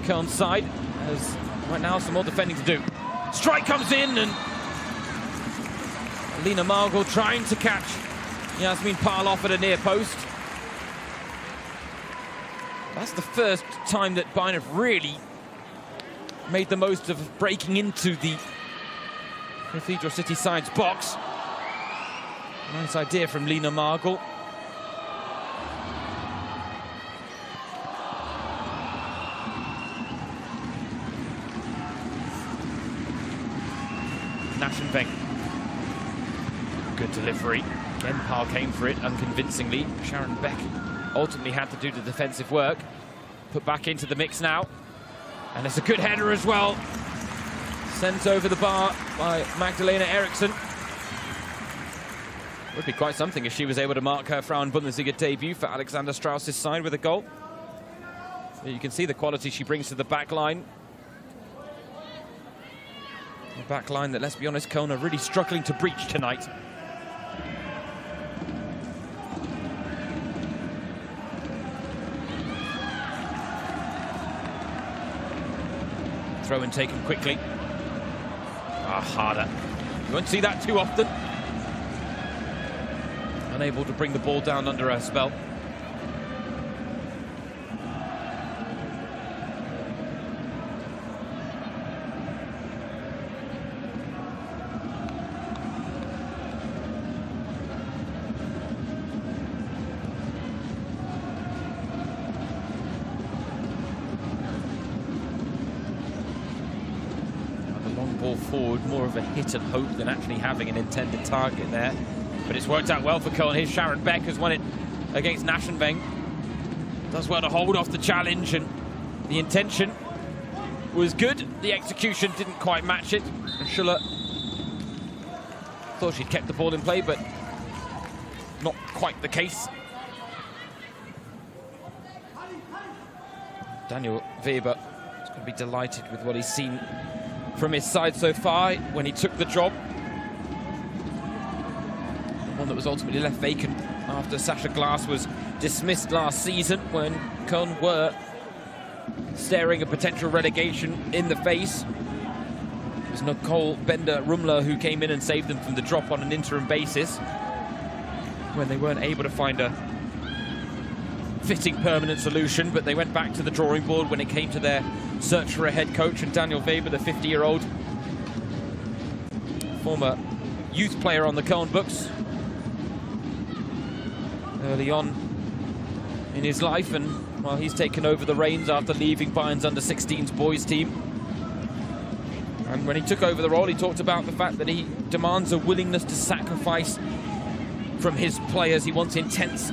Köln's side. There's right now some more defending to do. Strike comes in, and Lena Margel trying to catch Yasmin Parloff at a near post. That's the first time that Bayern have really made the most of breaking into the Cathedral City side's box. Nice idea from Lena Margel. Naschenweng. Good delivery. Again, Parr came for it unconvincingly. Sharon Beck ultimately had to do the defensive work. Put back into the mix now. And it's a good header as well. Sent over the bar by Magdalena Eriksson. Would be quite something if she was able to mark her Frauen Bundesliga debut for Alexander Strauss's side with a goal. You can see the quality she brings to the back line. A back line that, let's be honest, Köln are really struggling to breach tonight. Throw in taken quickly. Harder. You won't see that too often. Unable to bring the ball down under her spell. Ball forward, more of a hit and hope than actually having an intended target there. But it's worked out well for Köln. Here's Sharon Beck, has won it against Naschenweng. Does well to hold off the challenge, and the intention was good. The execution didn't quite match it. And Schuller thought she'd kept the ball in play, but not quite the case. Daniel Weber is going to be delighted with what he's seen from his side so far when he took the job. One that was ultimately left vacant after Sasha Glass was dismissed last season when Köln were staring a potential relegation in the face. It was Nicole Bender-Rumler who came in and saved them from the drop on an interim basis when they weren't able to find a fitting permanent solution, but they went back to the drawing board when it came to their search for a head coach. And Daniel Weber, the 50-year-old former youth player on the Köln books early on in his life, and well, he's taken over the reins after leaving Bayern's under-16s boys team. And when he took over the role, he talked about the fact that he demands a willingness to sacrifice from his players. He wants intense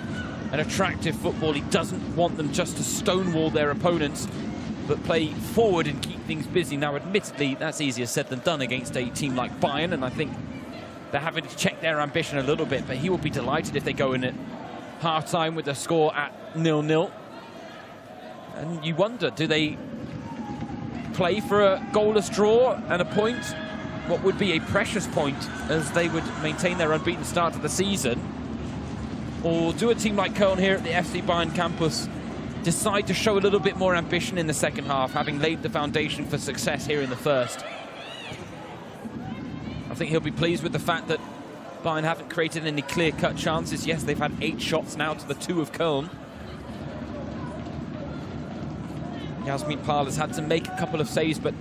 and attractive football. He doesn't want them just to stonewall their opponents, but play forward and keep things busy. Now, admittedly, that's easier said than done against a team like Bayern, and I think they're having to check their ambition a little bit, but he will be delighted if they go in at half-time with the score at 0-0. And you wonder, do they play for a goalless draw and a point? What would be a precious point, as they would maintain their unbeaten start to the season? Or do a team like Köln here at the FC Bayern campus decide to show a little bit more ambition in the second half, having laid the foundation for success here in the first? I think he'll be pleased with the fact that Bayern haven't created any clear-cut chances. Yes, they've had 8 shots now to the 2 of Köln. Yasmin Pahl has had to make a couple of saves, but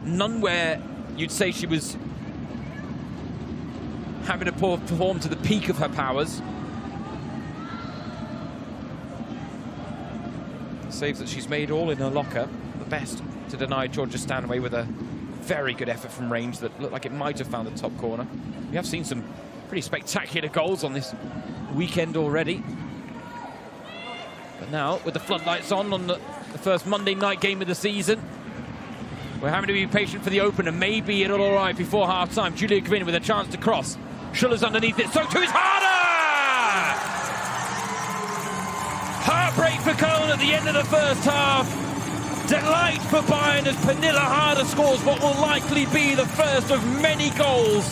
none where you'd say she was having to perform to the peak of her powers. Saves that she's made all in her locker. The best to deny Georgia Stanway with a very good effort from range that looked like it might have found the top corner. We have seen some pretty spectacular goals on this weekend already. But now, with the floodlights on the first Monday night game of the season, we're having to be patient for the opener. Maybe it'll arrive before half-time. Julia Gwynn with a chance to cross. Schuller's underneath it. So too is Harder! Heartbreak for Köln at the end of the first half. Delight for Bayern as Pernilla Harder scores what will likely be the first of many goals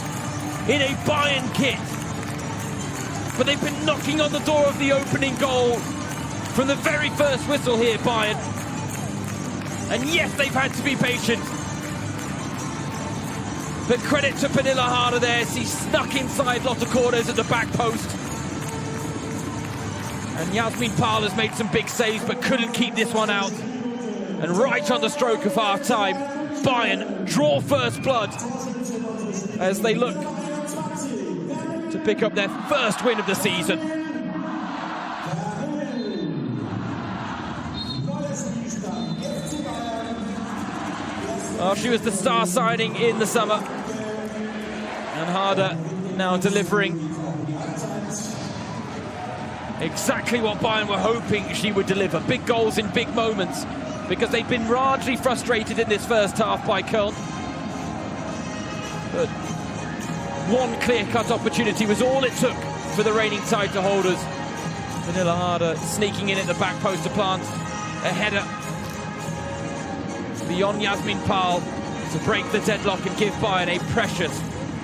in a Bayern kit. But they've been knocking on the door of the opening goal from the very first whistle here, Bayern. And yes, they've had to be patient. But credit to Pernilla Harder there. She snuck inside Lotte Cordes at the back post. And Yasmin Pahl has made some big saves, but couldn't keep this one out. And right on the stroke of half-time, Bayern draw first blood as they look to pick up their first win of the season. Well, she was the star signing in the summer. And Harder now delivering exactly what Bayern were hoping she would deliver. Big goals in big moments, because they've been largely frustrated in this first half by Köln. But one clear-cut opportunity was all it took for the reigning title holders. Pernilla Harder sneaking in at the back post to plant a header beyond Yasmin Pahl to break the deadlock and give Bayern a precious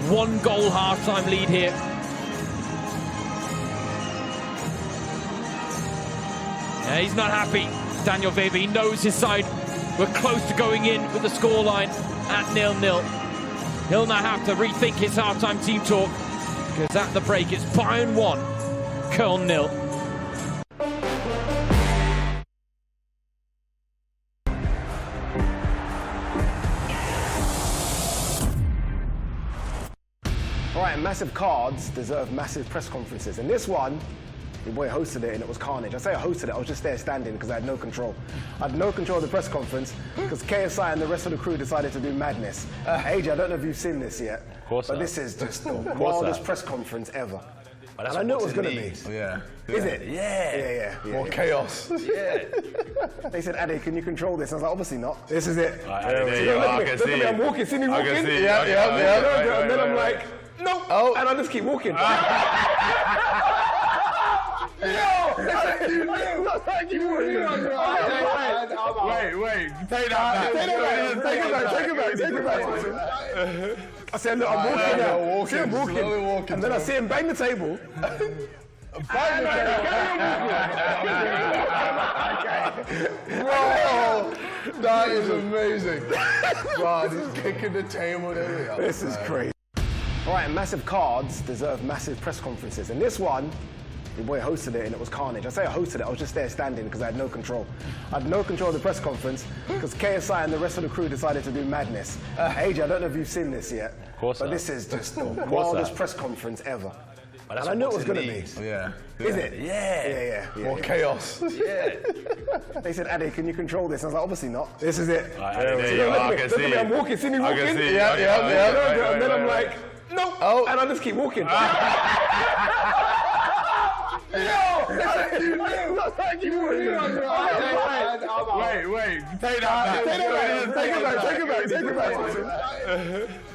1-goal half-time lead here. Yeah, he's not happy, Daniel Weber. He knows his side We're close to going in with the scoreline at 0-0. He'll now have to rethink his halftime team talk, because at the break it's Bayern 1, Köln 0. All right, massive cards deserve massive press conferences. And this one, your boy hosted it and it was carnage. I say I hosted it, I was just there standing because I had no control. I had no control of the press conference because KSI and the rest of the crew decided to do madness. AJ, I don't know if you've seen this yet, but this is just the wildest press conference ever. And I knew it was going to be. Yeah. Is it? Yeah. More chaos. Yeah. They said, Addy, can you control this? I was like, obviously not. This is it. Look at me, I'm walking, see me walking? Yeah. And then I'm like, no. Oh. And I just keep walking. Wait, take that. Take it back. I said, look, I'm walking now. See him walking. And then I see him bang the table. Bro, that is amazing. God, he's kicking the table. There we go. This is crazy. All right, massive cards deserve massive press conferences. And this one, your boy hosted it and it was carnage. I say I hosted it, I was just there standing because I had no control. I had no control of the press conference because KSI and the rest of the crew decided to do madness. AJ, I don't know if you've seen this yet, but this is just the wildest press conference ever. And I knew it was going to be. Yeah. Is it? Yeah. More chaos. Yeah. They said, Addy, can you control this? I was like, obviously not. This is it. Look at me, I'm walking, see me walking? Yeah. And then I'm like, no. Oh. And I just keep walking. Wait, take that. Take it back.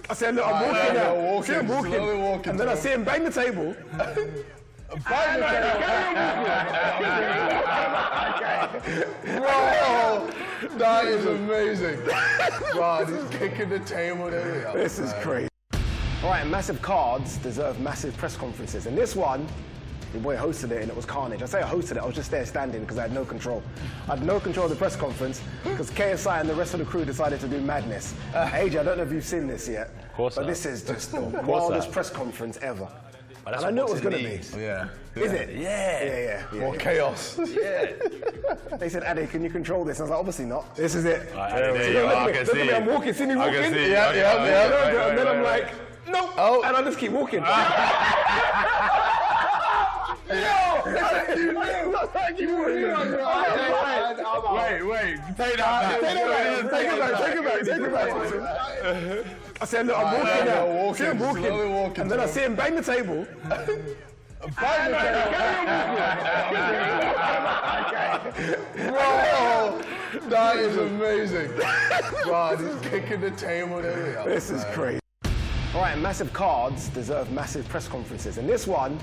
I said, look, I'm walking now. See him walking. And then I see him bang the table. Bro, that is amazing. God, he's kicking the table. There we go. This is crazy. All right, massive cards deserve massive press conferences. And this one, your boy hosted it and it was carnage. I say I hosted it, I was just there standing because I had no control. I had no control of the press conference because KSI and the rest of the crew decided to do madness. AJ, I don't know if you've seen this yet, but this is just the wildest press conference ever. And I knew it was going to be. Yeah. Is it? Yeah. More chaos. Yeah. They said, Addy, can you control this? I was like, obviously not. This is it. Look at me, I'm walking, see me walking? Yeah. And then I'm like, no. Oh. And I just keep walking. Wait, take that. Take it back. I said, look, I'm walking now. See him walking. And then I see him bang the table. Bro, that is amazing. God, he's kicking the table. There we go. This is crazy. All right, massive cards deserve massive press conferences. And this one,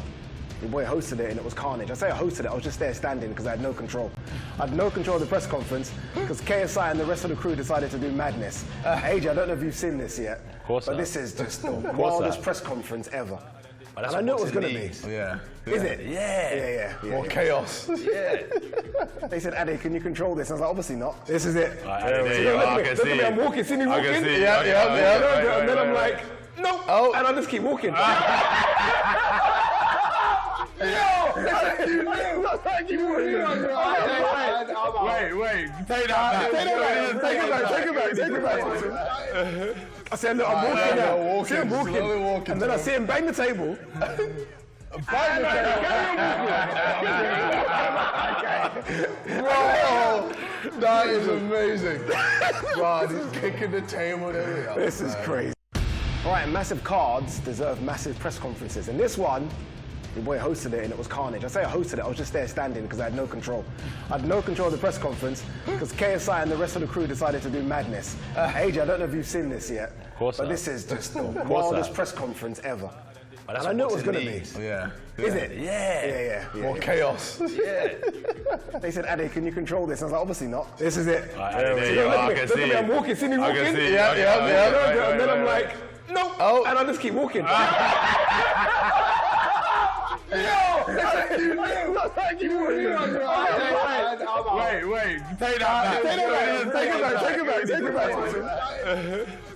your boy hosted it and it was carnage. I say I hosted it, I was just there standing because I had no control. I had no control of the press conference because KSI and the rest of the crew decided to do madness. AJ, I don't know if you've seen this yet, but this is just the wildest press conference ever. And I knew it was going to be. Yeah. Is it? Yeah. More chaos. Yeah. They said, Addy, can you control this? I was like, obviously not. This is it. Look at me, I'm walking, see me walking? Yeah. And then I'm like, no. Oh. And I just keep walking. Wait, take that. Take it back. I said, look, I'm walking now. See him walking. And then I see him bang the table. Bro, that is amazing. God, he's kicking the table. There we go. This is crazy. All right, massive cards deserve massive press conferences. And this one, your boy hosted it and it was carnage. I say I hosted it, I was just there standing because I had no control. I had no control of the press conference because KSI and the rest of the crew decided to do madness. AJ, I don't know if you've seen this yet, but this is just the wildest press conference ever. And I knew it was going to be. Yeah. Is it? Yeah. More chaos. Yeah. They said, Addy, can you control this? I was like, obviously not. This is it. Look at me, I'm walking, see me walking? Yeah. And then I'm like, no. Oh. And I just keep walking. Wait, take that. Take it back.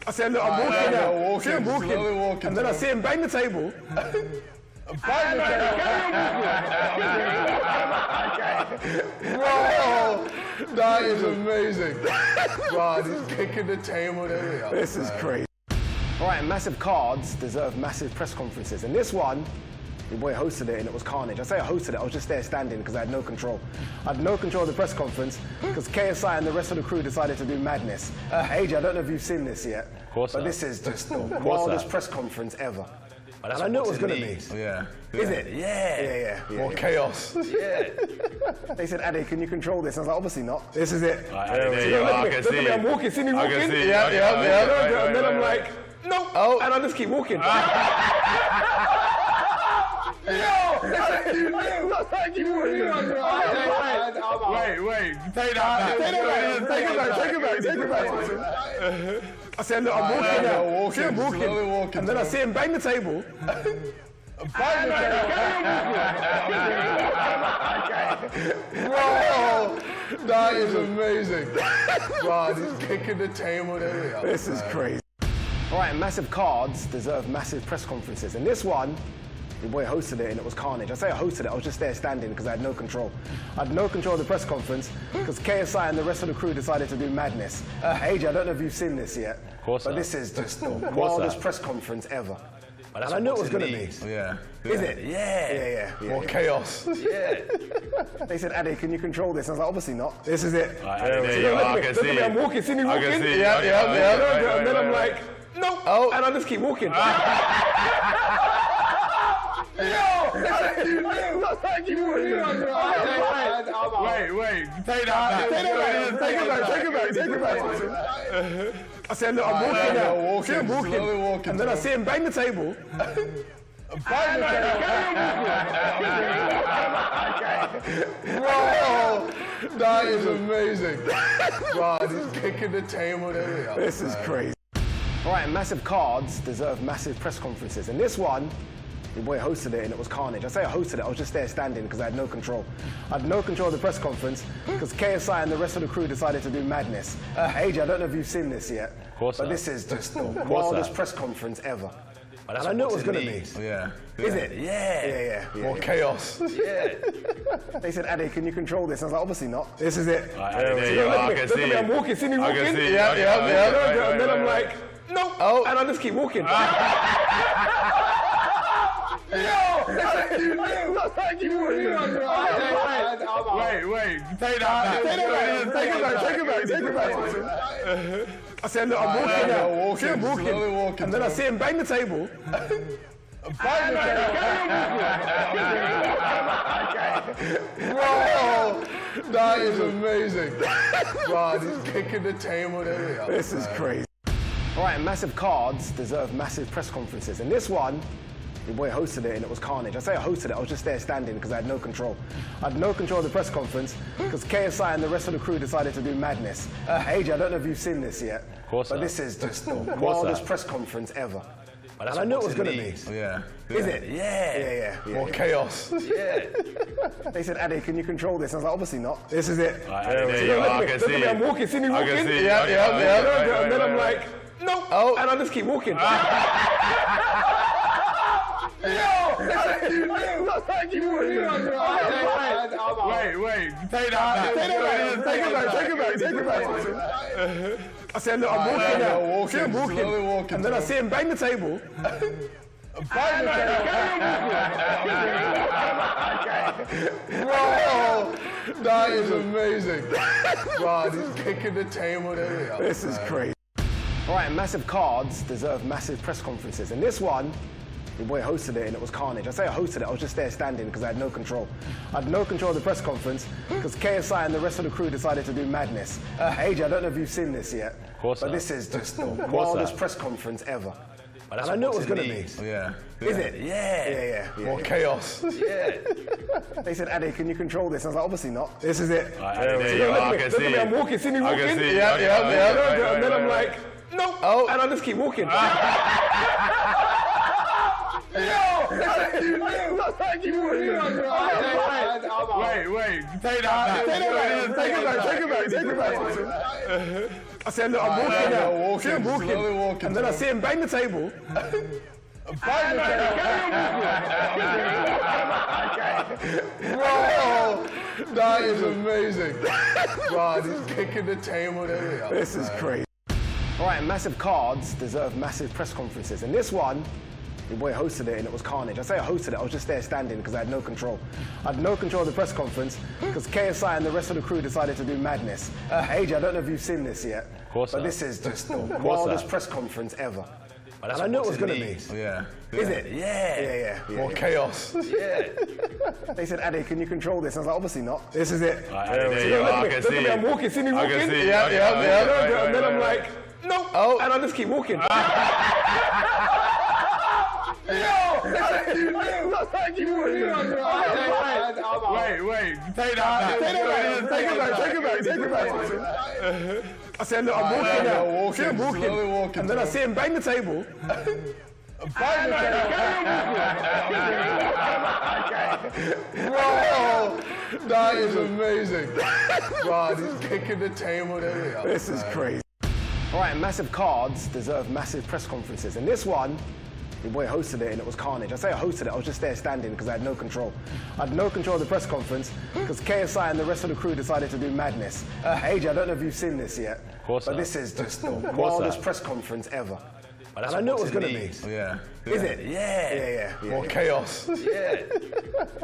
I said, look, I'm walking now. See him walking. And then I see him bang the table. Bro, that is amazing. Bro, he's kicking the table. There we are. This is crazy. All right, massive cards deserve massive press conferences. And this one, your boy hosted it and it was carnage. I say I hosted it, I was just there standing because I had no control. I had no control of the press conference because KSI and the rest of the crew decided to do madness. AJ, I don't know if you've seen this yet, but this is just the wildest press conference ever. And I knew it was going to be. Yeah. Is it? Yeah. More chaos. Yeah. They said, Ade, can you control this? I was like, obviously not. This is it. I can see it. I'm walking, see me walking? I can see Yeah. And then I'm like, no. Oh. And I just keep walking. Wait, take that. Take it back. I said, look, I'm walking now. See him walking. And then I see him bang the table. Bro, that is amazing. Bro, he's kicking the table. There we are. This is crazy. All right, massive cards deserve massive press conferences. And this one, your boy hosted it and it was carnage. I say I hosted it, I was just there standing because I had no control. I had no control of the press conference because KSI and the rest of the crew decided to do madness. AJ, I don't know if you've seen this yet, but this is just the wildest press conference ever. And I knew it was going to be. Yeah. Is it? Yeah. More chaos. Yeah. They said, Ade, can you control this? I was like, obviously not. This is it. I can see it. I'm walking, see me walking? Yeah. And then I'm like, no. Oh. And I just keep walking. Wait, take that. Take it back. I said, look, I'm walking now. See him walking. And then I see him bang the table. Bro, that is amazing. Bro, he's kicking the table. There we are. This is crazy. All right, massive cards deserve massive press conferences. And this one, your boy hosted it and it was carnage. I say I hosted it, I was just there standing because I had no control. I had no control of the press conference because KSI and the rest of the crew decided to do madness. AJ, I don't know if you've seen this yet, but this is just the wildest press conference ever. And I knew it was going to be. Yeah. Is it? Yeah. More chaos. Yeah. They said, Ade, can you control this? I was like, obviously not. This is it. I can see it. I'm walking, see me walking? I can see it. Yeah. And then I'm like, no. Oh. And I just keep walking. Wait, take that. Take it back. I said, look, I'm walking now. See him walking. And then I see him bang the table. Bro, that is amazing. Bro, he's kicking the table. There we are. This is crazy. All right, massive cards deserve massive press conferences. And this one, your boy hosted it and it was carnage. I say I hosted it, I was just there standing because I had no control. I had no control of the press conference because KSI and the rest of the crew decided to do madness. AJ, I don't know if you've seen this yet, but this is just the wildest press conference ever. And I knew it was going to be. Yeah. Is it? Yeah. More chaos. Yeah. They said, Ade, can you control this? I was like, obviously not. This is it. I can see it. I'm walking, see me walking? I can see it. Yeah. And then I'm like, no. Oh. And I just keep walking. Wait, take that. Take it back. I said, look, I'm walking now. See him walking. And then I see him bang the table. Bro, that is amazing. Bro, he's kicking the table. There we are. This is crazy. All right, massive cards deserve massive press conferences. And this one, your boy hosted it and it was carnage. I say I hosted it, I was just there standing because I had no control. I had no control of the press conference because KSI and the rest of the crew decided to do madness. AJ, I don't know if you've seen this yet, but this is just the wildest press conference ever. And I knew it was going to be. Yeah. Is it? Yeah. More chaos. Yeah. They said, Ade, can you control this? I was like, obviously not. This is it. I can see it. I'm walking, see me walking? I can see it. Yeah. And then I'm like, no. Oh. And I just keep walking. Wait, take that back. Take it back. I said, look, I'm walking now. See him slowly walking. And then I see him bang the table. Bro, that is amazing. Bro, he's kicking the table. There we go. This is crazy. All right, massive cards deserve massive press conferences. And this one, your boy hosted it and it was carnage. I say I hosted it, I was just there standing because I had no control. I had no control of the press conference because KSI and the rest of the crew decided to do madness. AJ, I don't know if you've seen this yet, but this is just the wildest press conference ever. And I knew it was going to be. Yeah. Is it? Yeah. More chaos. Yeah. They said, Ade, can you control this? I was like, obviously not. This is it. Look at me, I'm walking, see me walking? Yeah. And then I'm like, nope. And I just keep walking. Wait, take that back. Take it back. I said, look, I'm walking now. See him slowly walking. And then I see him bang the table. Bro, that is amazing. Bro, he's kicking the table. There we go. This is crazy. All right, massive cards deserve massive press conferences. And this one, your boy hosted it and it was carnage. I say I hosted it, I was just there standing because I had no control. I had no control of the press conference because KSI and the rest of the crew decided to do madness. AJ, I don't know if you've seen this yet, but this is just the wildest press conference ever. And I knew it was going to be. Yeah. Is it? Yeah. More chaos. Yeah.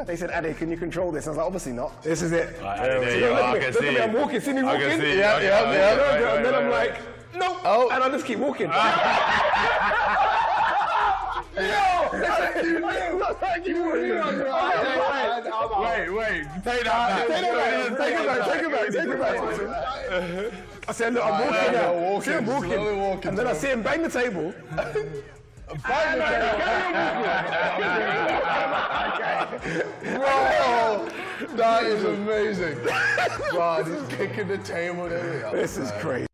They said, Ade, can you control this? I was like, obviously not. This is it. Look at me, I'm walking, see me walking? Yeah. And then I'm like, nope. And I just keep walking. Wait, take that back. Take it back. I said, look, I'm walking now. See him slowly walking. And then I see him bang the table. Bro, that is amazing. Bro, he's kicking the table. There we go. This is crazy.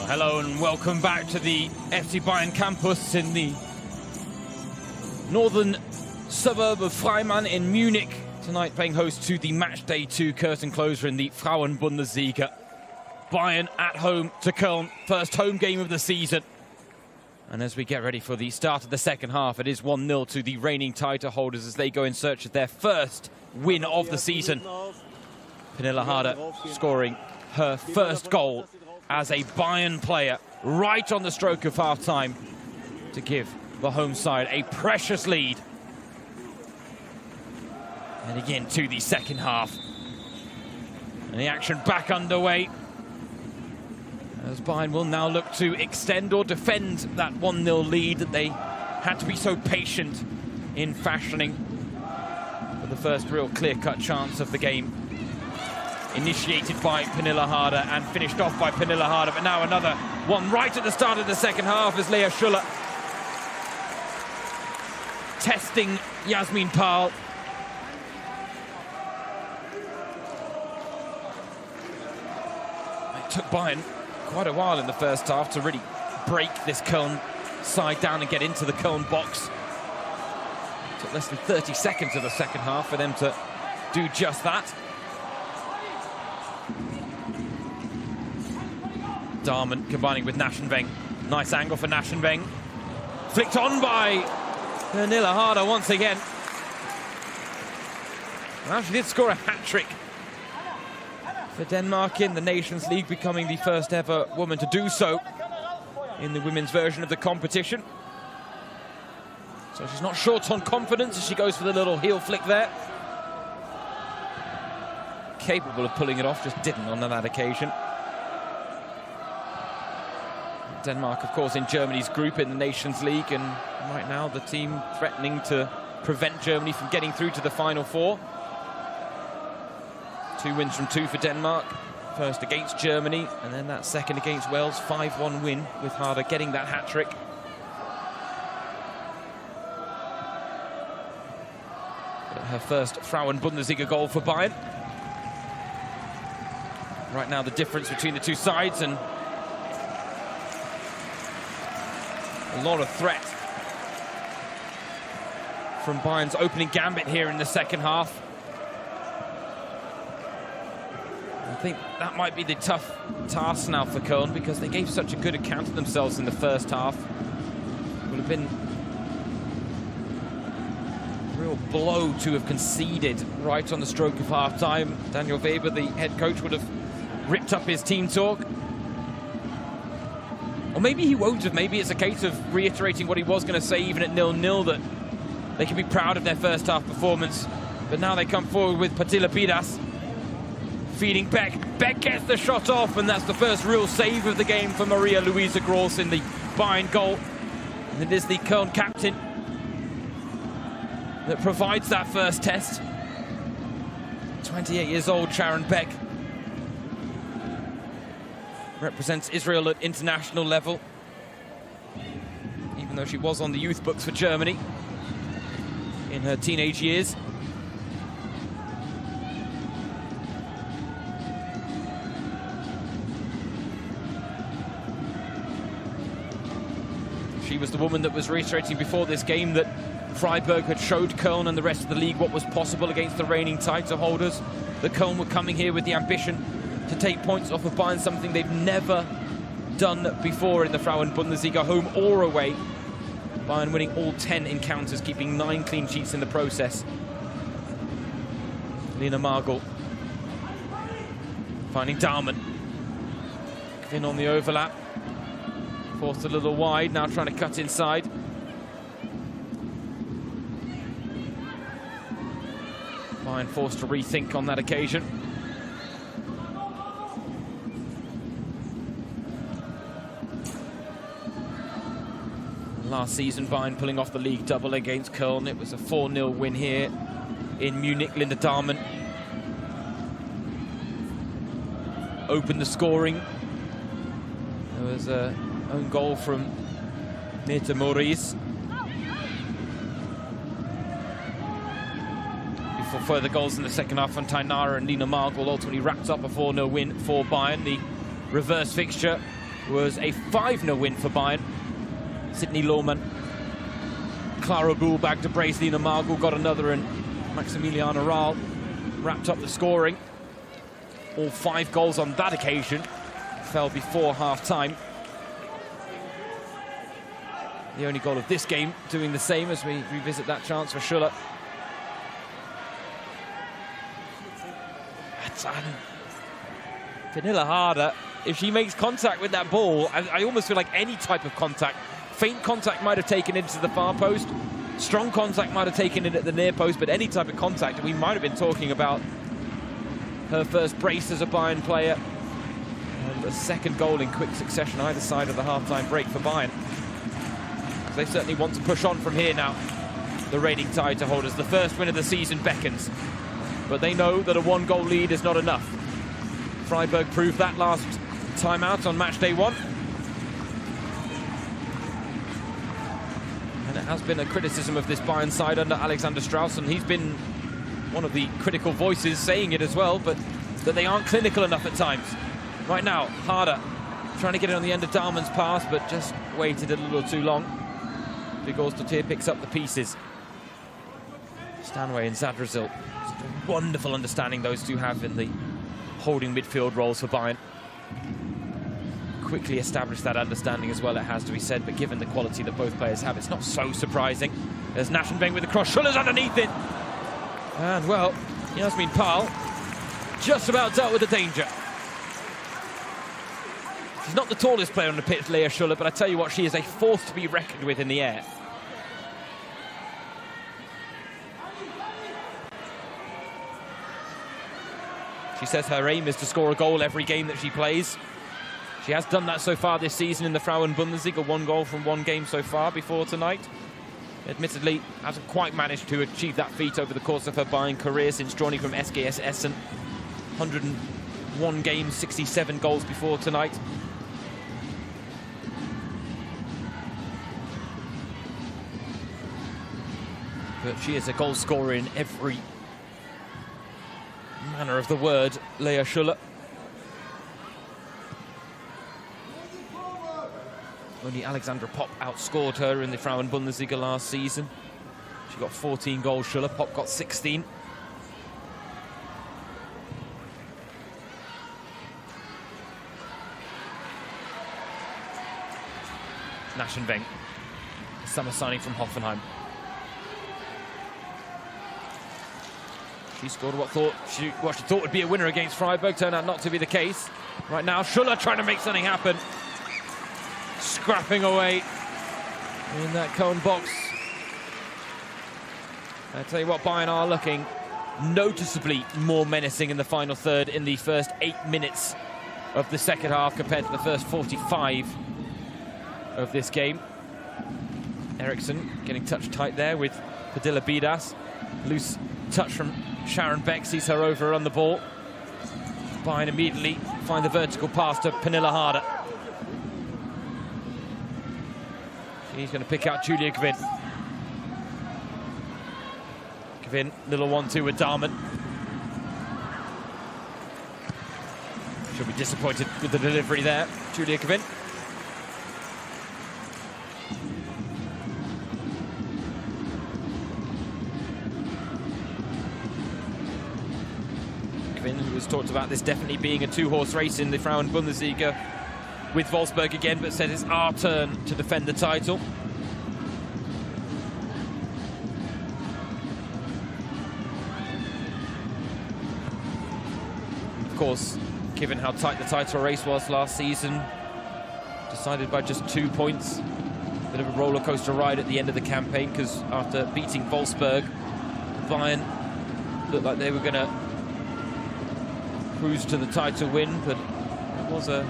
Hello and welcome back to the FC Bayern campus in the northern suburb of Freimann in Munich. Tonight playing host to the Matchday 2 curtain closer in the Frauen Bundesliga. Bayern at home to Köln. First home game of the season. And as we get ready for the start of the second half, it is 1-0 to the reigning title holders as they go in search of their first win of the season. Pernille Harder scoring her first goal as a Bayern player right on the stroke of half-time to give the home side a precious lead. And again to the second half. And the action back underway, as Bayern will now look to extend or defend that 1-0 lead that they had to be so patient in fashioning for the first real clear-cut chance of the game. Initiated by Pernille Harder and finished off by Pernille Harder, but now another one right at the start of the second half as Lea Schuller testing Yasmin Pahl. It took Bayern quite a while in the first half to really break this Köln side down and get into the Köln box. It took less than 30 seconds of the second half for them to do just that. Dahmen combining with Naschenweng. Nice angle for Naschenweng. Flicked on by Pernille Harder once again. Well, she did score a hat-trick for Denmark in the Nations League, becoming the first ever woman to do so in the women's version of the competition. So she's not short on confidence as she goes for the little heel flick there. Capable of pulling it off, just didn't on that occasion. Denmark, of course, in Germany's group in the Nations League, and right now the team threatening to prevent Germany from getting through to the Final Four. 2 wins from 2 for Denmark. First against Germany, and then that second against Wales. 5-1 win with Harder getting that hat-trick. Her first Frauen Bundesliga goal for Bayern. Right now the difference between the two sides, and a lot of threat from Bayern's opening gambit here in the second half. I think that might be the tough task now for Köln, because they gave such a good account of themselves in the first half. It would have been a real blow to have conceded right on the stroke of half-time. Daniel Weber, the head coach, would have ripped up his team talk. Or maybe he won't have. Maybe it's a case of reiterating what he was going to say even at 0-0, that they can be proud of their first half performance. But now they come forward with Patila Pidas feeding Beck. Beck gets the shot off, and that's the first real save of the game for Maria Luisa Gross in the Bayern goal. And it is the Köln captain that provides that first test. 28 years old, Sharon Beck. Represents Israel at international level, even though she was on the youth books for Germany in her teenage years. She was the woman that was reiterating before this game that Freiburg had showed Köln and the rest of the league what was possible against the reigning title holders. That Köln were coming here with the ambition to take points off of Bayern, something they've never done before in the Frauen Bundesliga, home or away. Bayern winning all 10 encounters, keeping 9 clean sheets in the process. Lena Margel finding Dahmen. In on the overlap. Forced a little wide, now trying to cut inside. Bayern forced to rethink on that occasion. Last season, Bayern pulling off the league double against Köln. It was a 4-0 win here in Munich. Linda Dahmen opened the scoring. There was an own goal from Neta Maurice. Before further goals in the second half from Tainara and Lena Margel ultimately wrapped up a 4-0 win for Bayern. The reverse fixture was a 5-0 win for Bayern. Sydney Lohmann, Clara Buhlbag to brace Lena Margel, got another, and Maximiliana Rahl wrapped up the scoring. All 5 goals on that occasion fell before half-time. The only goal of this game doing the same as we revisit that chance for Schuller. Pernille Harder, if she makes contact with that ball, I almost feel like any type of contact, faint contact might have taken it to the far post, strong contact might have taken it at the near post, but any type of contact, we might have been talking about her first brace as a Bayern player. And a second goal in quick succession either side of the half-time break for Bayern. They certainly want to push on from here now. The reigning title holders, the first win of the season beckons. But they know that a one-goal lead is not enough. Freiburg proved that last time out on match day 1. And it has been a criticism of this Bayern side under Alexander Strauss, and he's been one of the critical voices saying it as well, but that they aren't clinical enough at times. Right now, Harder trying to get it on the end of Dahlmann's pass, but just waited a little too long. Vigor picks up the pieces. Stanway and Zadrazil. A wonderful understanding those two have in the holding midfield roles for Bayern. Quickly established that understanding as well, it has to be said, but given the quality that both players have, it's not so surprising. There's Naschenbeng with the cross, Schuller's underneath it. And well, Yasmin Pahl just about dealt with the danger. She's not the tallest player on the pitch, Lea Schuller, but I tell you what, she is a force to be reckoned with in the air. She says her aim is to score a goal every game that she plays. She has done that so far this season in the Frauen Bundesliga, 1 goal from 1 game so far before tonight. Admittedly, hasn't quite managed to achieve that feat over the course of her Bayern career since joining from SGS Essen. 101 games, 67 goals before tonight. But she is a goal scorer in every manner of the word, Lea Schuller. Only Alexandra Popp outscored her in the Frauen Bundesliga last season. She got 14 goals, Schuller. Popp got 16. Naschenbeng, summer signing from Hoffenheim. She scored what she thought would be a winner against Freiburg, turned out not to be the case. Right now, Schuller trying to make something happen. Scrapping away in that Köln box. I tell you what, Bayern are looking noticeably more menacing in the final third in the first 8 minutes of the second half compared to the first 45 of this game. Eriksson getting touched tight there with Padilla Bidas. Loose touch from Sharon Beck, sees her over on the ball. Bayern immediately find the vertical pass to Pernille Harder. She's going to pick out Julia Kvin. Kvin, little 1-2 with Dahlmann. She'll be disappointed with the delivery there, Julia Kvin. Kvin, who has talked about this definitely being a 2-horse race in the Frauen Bundesliga with Wolfsburg again, but said it's our turn to defend the title. Of course, given how tight the title race was last season, decided by just 2 points. Bit of a roller coaster ride at the end of the campaign, because after beating Wolfsburg, Bayern looked like they were going to cruise to the title win, but it was a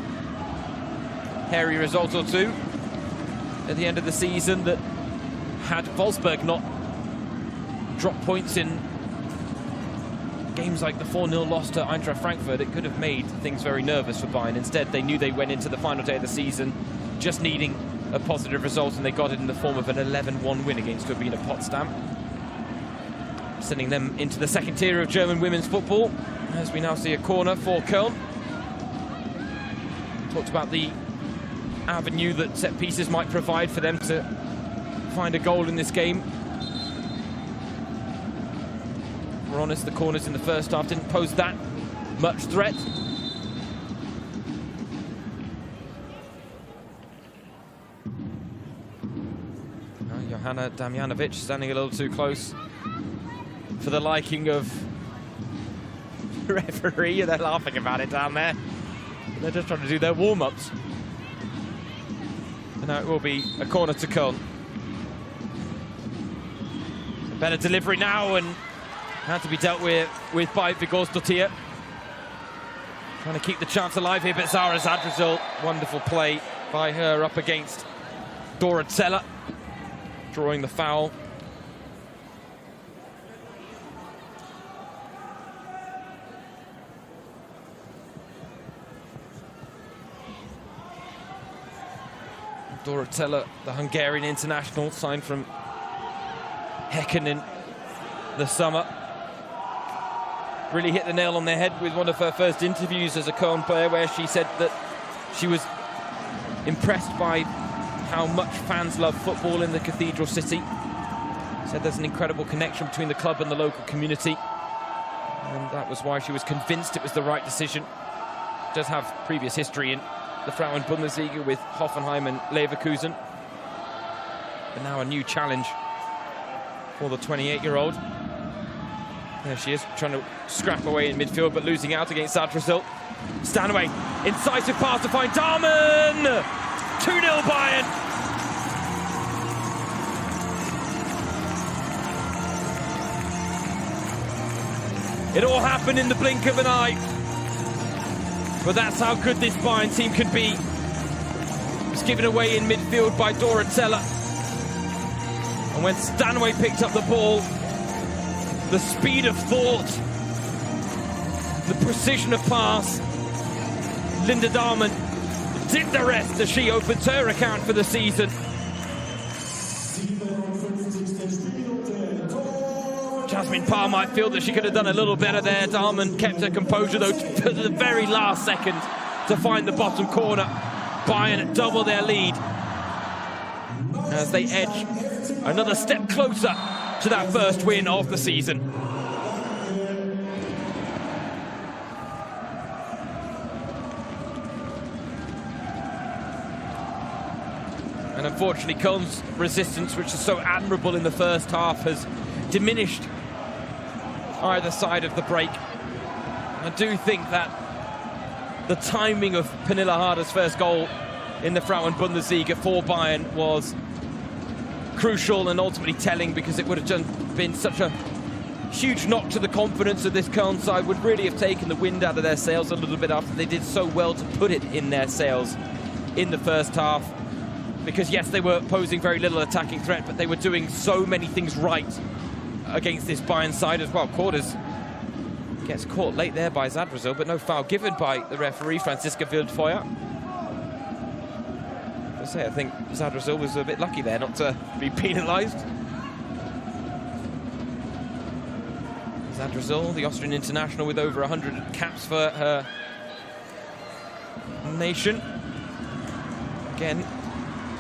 hairy result or two at the end of the season that, had Wolfsburg not dropped points in games like the 4-0 loss to Eintracht Frankfurt, it could have made things very nervous for Bayern. Instead, they knew they went into the final day of the season just needing a positive result, and they got it in the form of an 11-1 win against Turbine Potsdam, sending them into the second tier of German women's football, as we now see a corner for Köln. Talked about the avenue that set pieces might provide for them to find a goal in this game. We're honest, the corners in the first half didn't pose that much threat. Hannah Damjanovic standing a little too close for the liking of the referee. They're laughing about it down there. They're just trying to do their warm-ups. And now it will be a corner to Köln. A better delivery now, and had to be dealt with by Vigórsdóttir. Trying to keep the chance alive here, but Zara Zadrazil, wonderful play by her up against Dora Zeller, drawing the foul. Dora Zeller, the Hungarian international, signed from Häcken in the summer. Really hit the nail on the head with one of her first interviews as a Köln player, where she said that she was impressed by how much fans love football in the cathedral city. Said there's an incredible connection between the club and the local community, and that was why she was convinced it was the right decision. Does have previous history in the Frauen Bundesliga with Hoffenheim and Leverkusen, but now a new challenge for the 28-year-old. There she is, trying to scrap away in midfield, but losing out against Zadrazil. Stanway, incisive pass to find Darman! 2-0 Bayern! It all happened in the blink of an eye. But that's how good this Bayern team could be. It's given away in midfield by Dora Zeller. And when Stanway picked up the ball, the speed of thought, the precision of pass, Linda Darman did the rest as she opens her account for the season. Jasmine Parr might feel that she could have done a little better there. Darman kept her composure, though, to the very last second to find the bottom corner. Bayern double their lead as they edge another step closer to that first win of the season. And unfortunately, Köln's resistance, which is so admirable in the first half, has diminished either side of the break. I do think that the timing of Pernilla Harder's first goal in the Frauen Bundesliga for Bayern was crucial and ultimately telling, because it would have been such a huge knock to the confidence of this Köln side, would really have taken the wind out of their sails a little bit after they did so well to put it in their sails in the first half. Because yes, they were posing very little attacking threat, but they were doing so many things right against this Bayern side as well. Quarters gets caught late there by Zadrazil, but no foul given by the referee, Franziska Wildfeuer. I think Zadrazil was a bit lucky there not to be penalised. Zadrazil, the Austrian international, with over 100 caps for her nation. Again,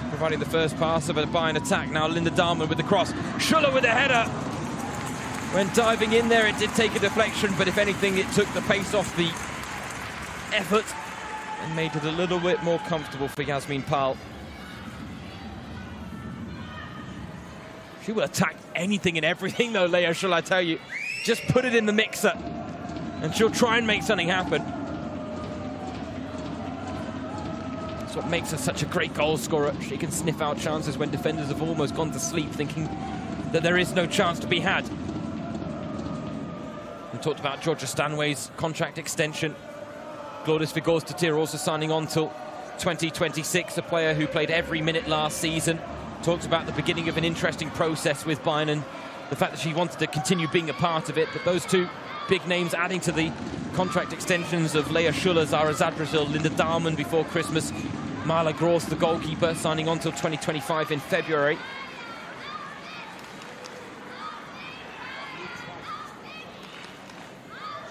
providing the first pass of a Bayern attack. Now Linda Darman with the cross. Schuller with a header. When diving in there, it did take a deflection, but if anything, it took the pace off the effort and made it a little bit more comfortable for Jasmine Parr. She will attack anything and everything, though, Leah, shall I tell you. Just put it in the mixer, and she'll try and make something happen. That's what makes her such a great goal scorer. She can sniff out chances when defenders have almost gone to sleep, thinking that there is no chance to be had. We talked about Georgia Stanway's contract extension. Glódis Vigórsdóttir also signing on till 2026, a player who played every minute last season. Talked about the beginning of an interesting process with Bayern and the fact that she wanted to continue being a part of it. But those two big names adding to the contract extensions of Leah Schuller, Zara Zadrazil, Linda Darman before Christmas, Marla Gross, the goalkeeper, signing on till 2025 in February.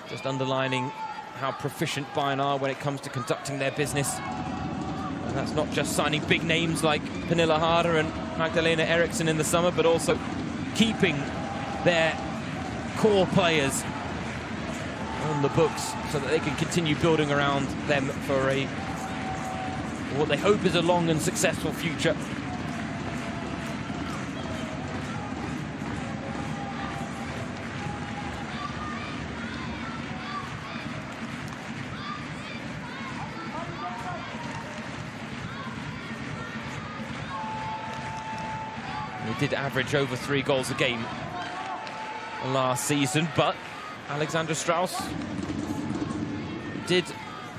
Just underlining how proficient Bayern are when it comes to conducting their business. And that's not just signing big names like Pernilla Harder and Magdalena Eriksson in the summer, but also keeping their core players on the books so that they can continue building around them for what they hope is a long and successful future. They did average over 3 goals a game last season, but Alexander Strauss did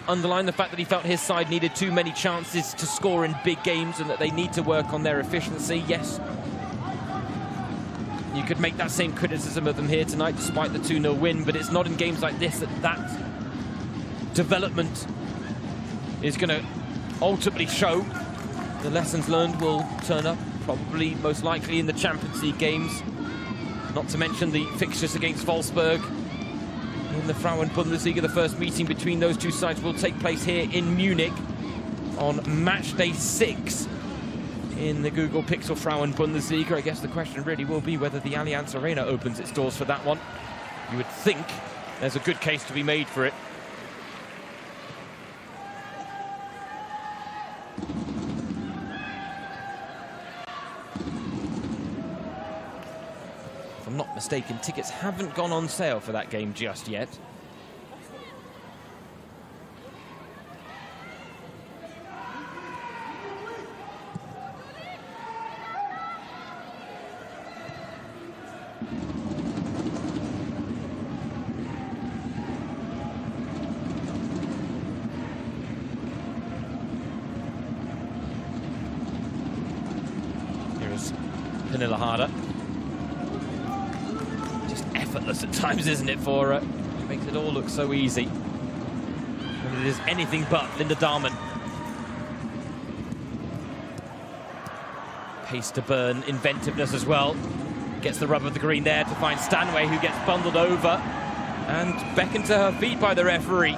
underline the fact that he felt his side needed too many chances to score in big games and that they need to work on their efficiency. Yes, you could make that same criticism of them here tonight despite the 2-0 win, but it's not in games like this that development is going to ultimately show. The lessons learned will turn up probably most likely in the Champions League games, not to mention the fixtures against Wolfsburg in the Frauen Bundesliga. The first meeting between those two sides will take place here in Munich on Matchday 6 in the Google Pixel Frauen Bundesliga. I guess the question really will be whether the Allianz Arena opens its doors for that one. You would think there's a good case to be made for it. If I'm not mistaken, tickets haven't gone on sale for that game just yet. Here's Pernilla Harder. Effortless at times, isn't it, for her? She makes it all look so easy. And it is anything but Linda Dahlmann. Pace to burn, inventiveness as well. Gets the rub of the green there to find Stanway, who gets bundled over and beckoned to her feet by the referee,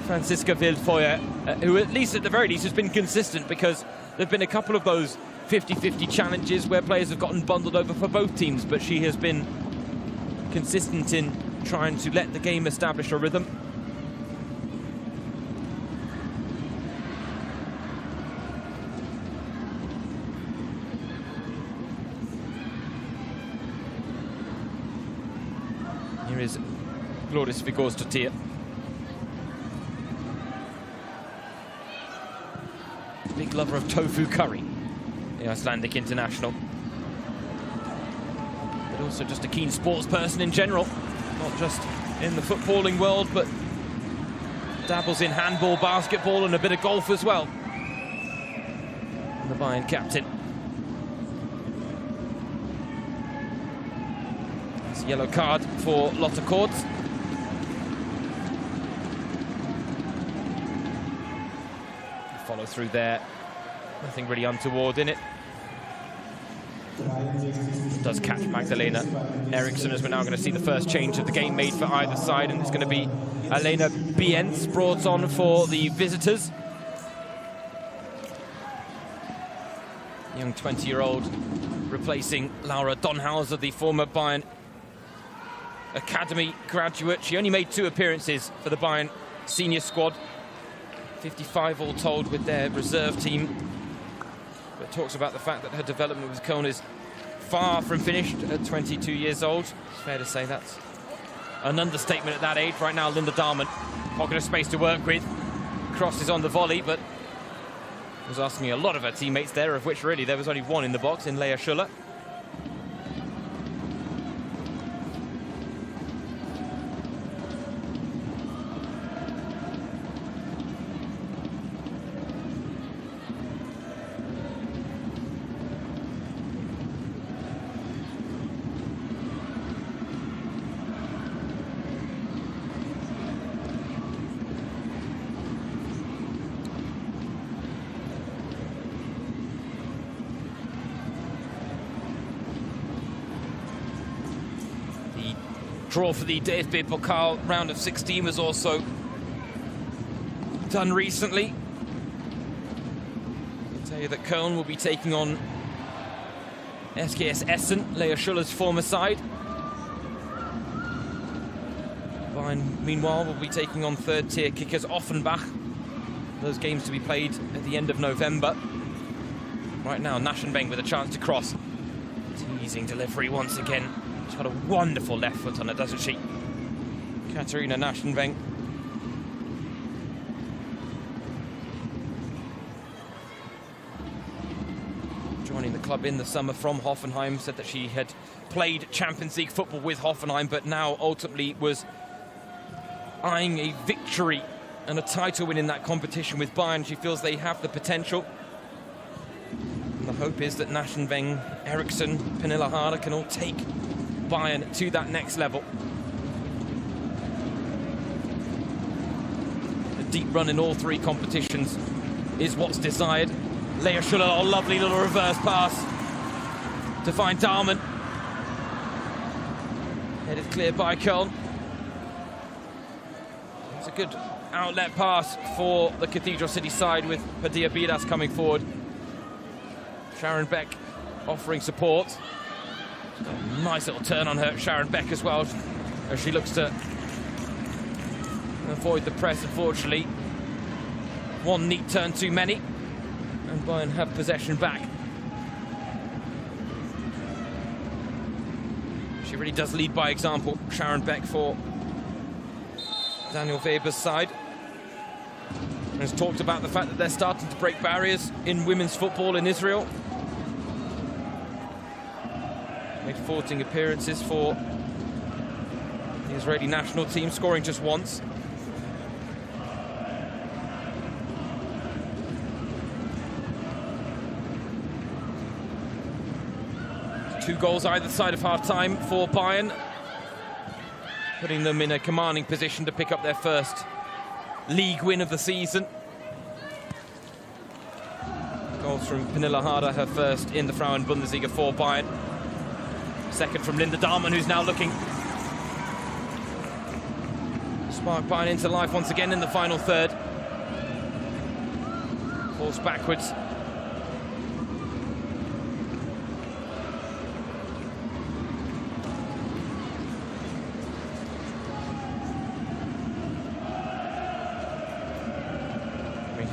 Franziska Wildfeuer, who at the very least has been consistent, because there have been a couple of those 50-50 challenges where players have gotten bundled over for both teams, but she has been consistent in trying to let the game establish a rhythm. Here is Glorious Vigorstotir. Big lover of tofu curry, the Icelandic international. But also just a keen sports person in general, not just in the footballing world, but dabbles in handball, basketball, and a bit of golf as well. And the Bayern captain. It's a yellow card for Lotte Korts. Follow through there, nothing really untoward in it. Does catch Magdalena Eriksson, as we're now going to see the first change of the game made for either side, and it's going to be Alena Bientz brought on for the visitors. Young 20-year-old replacing Laura Donhauser, the former Bayern Academy graduate. She only made 2 appearances for the Bayern senior squad, 55 all told with their reserve team. But talks about the fact that her development with Köln is far from finished at 22 years old. It's fair to say that's an understatement at that age. Right now, Linda Dahlmann, pocket of space to work with. Crosses on the volley, but was asking a lot of her teammates there, of which really there was only one in the box, in Lea Schuller. Draw for the DFB Pokal round of 16 was also done recently. I'll tell you that Köln will be taking on SKS Essen, Lea Schuller's former side. Bayern, meanwhile, will be taking on third-tier kickers Offenbach. Those games to be played at the end of November. Right now, Naschenbeng with a chance to cross. Teasing delivery once again. She's got a wonderful left foot on it, doesn't she? Katarina Naschenbeng. joining the club in the summer from Hoffenheim, said that she had played Champions League football with Hoffenheim, but now ultimately was eyeing a victory and a title win in that competition with Bayern. She feels they have the potential. And the hope is that Naschenweng, Eriksson, Pernille Harder can all take Bayern to that next level. A deep run in all three competitions is what's desired. Lea Schuller, a lovely little reverse pass to find Dahlmann. Headed clear by Köln. It's a good outlet pass for the Cathedral City side with Padilla Bidas coming forward. Sharon Beck offering support. She's got a nice little turn on her, Sharon Beck, as well, as she looks to avoid the press, unfortunately. One neat turn too many, and Bayern have possession back. She really does lead by example, Sharon Beck, for Daniel Weber's side. And has talked about the fact that they're starting to break barriers in women's football in Israel. Made 14 appearances for the Israeli national team, scoring just once. Two goals either side of half-time for Bayern, putting them in a commanding position to pick up their first league win of the season. Goals from Pernille Harder, her first in the Frauen Bundesliga for Bayern. Second from Linda Dahlmann, who's now looking spark Bayern into life once again in the final third. Falls backwards.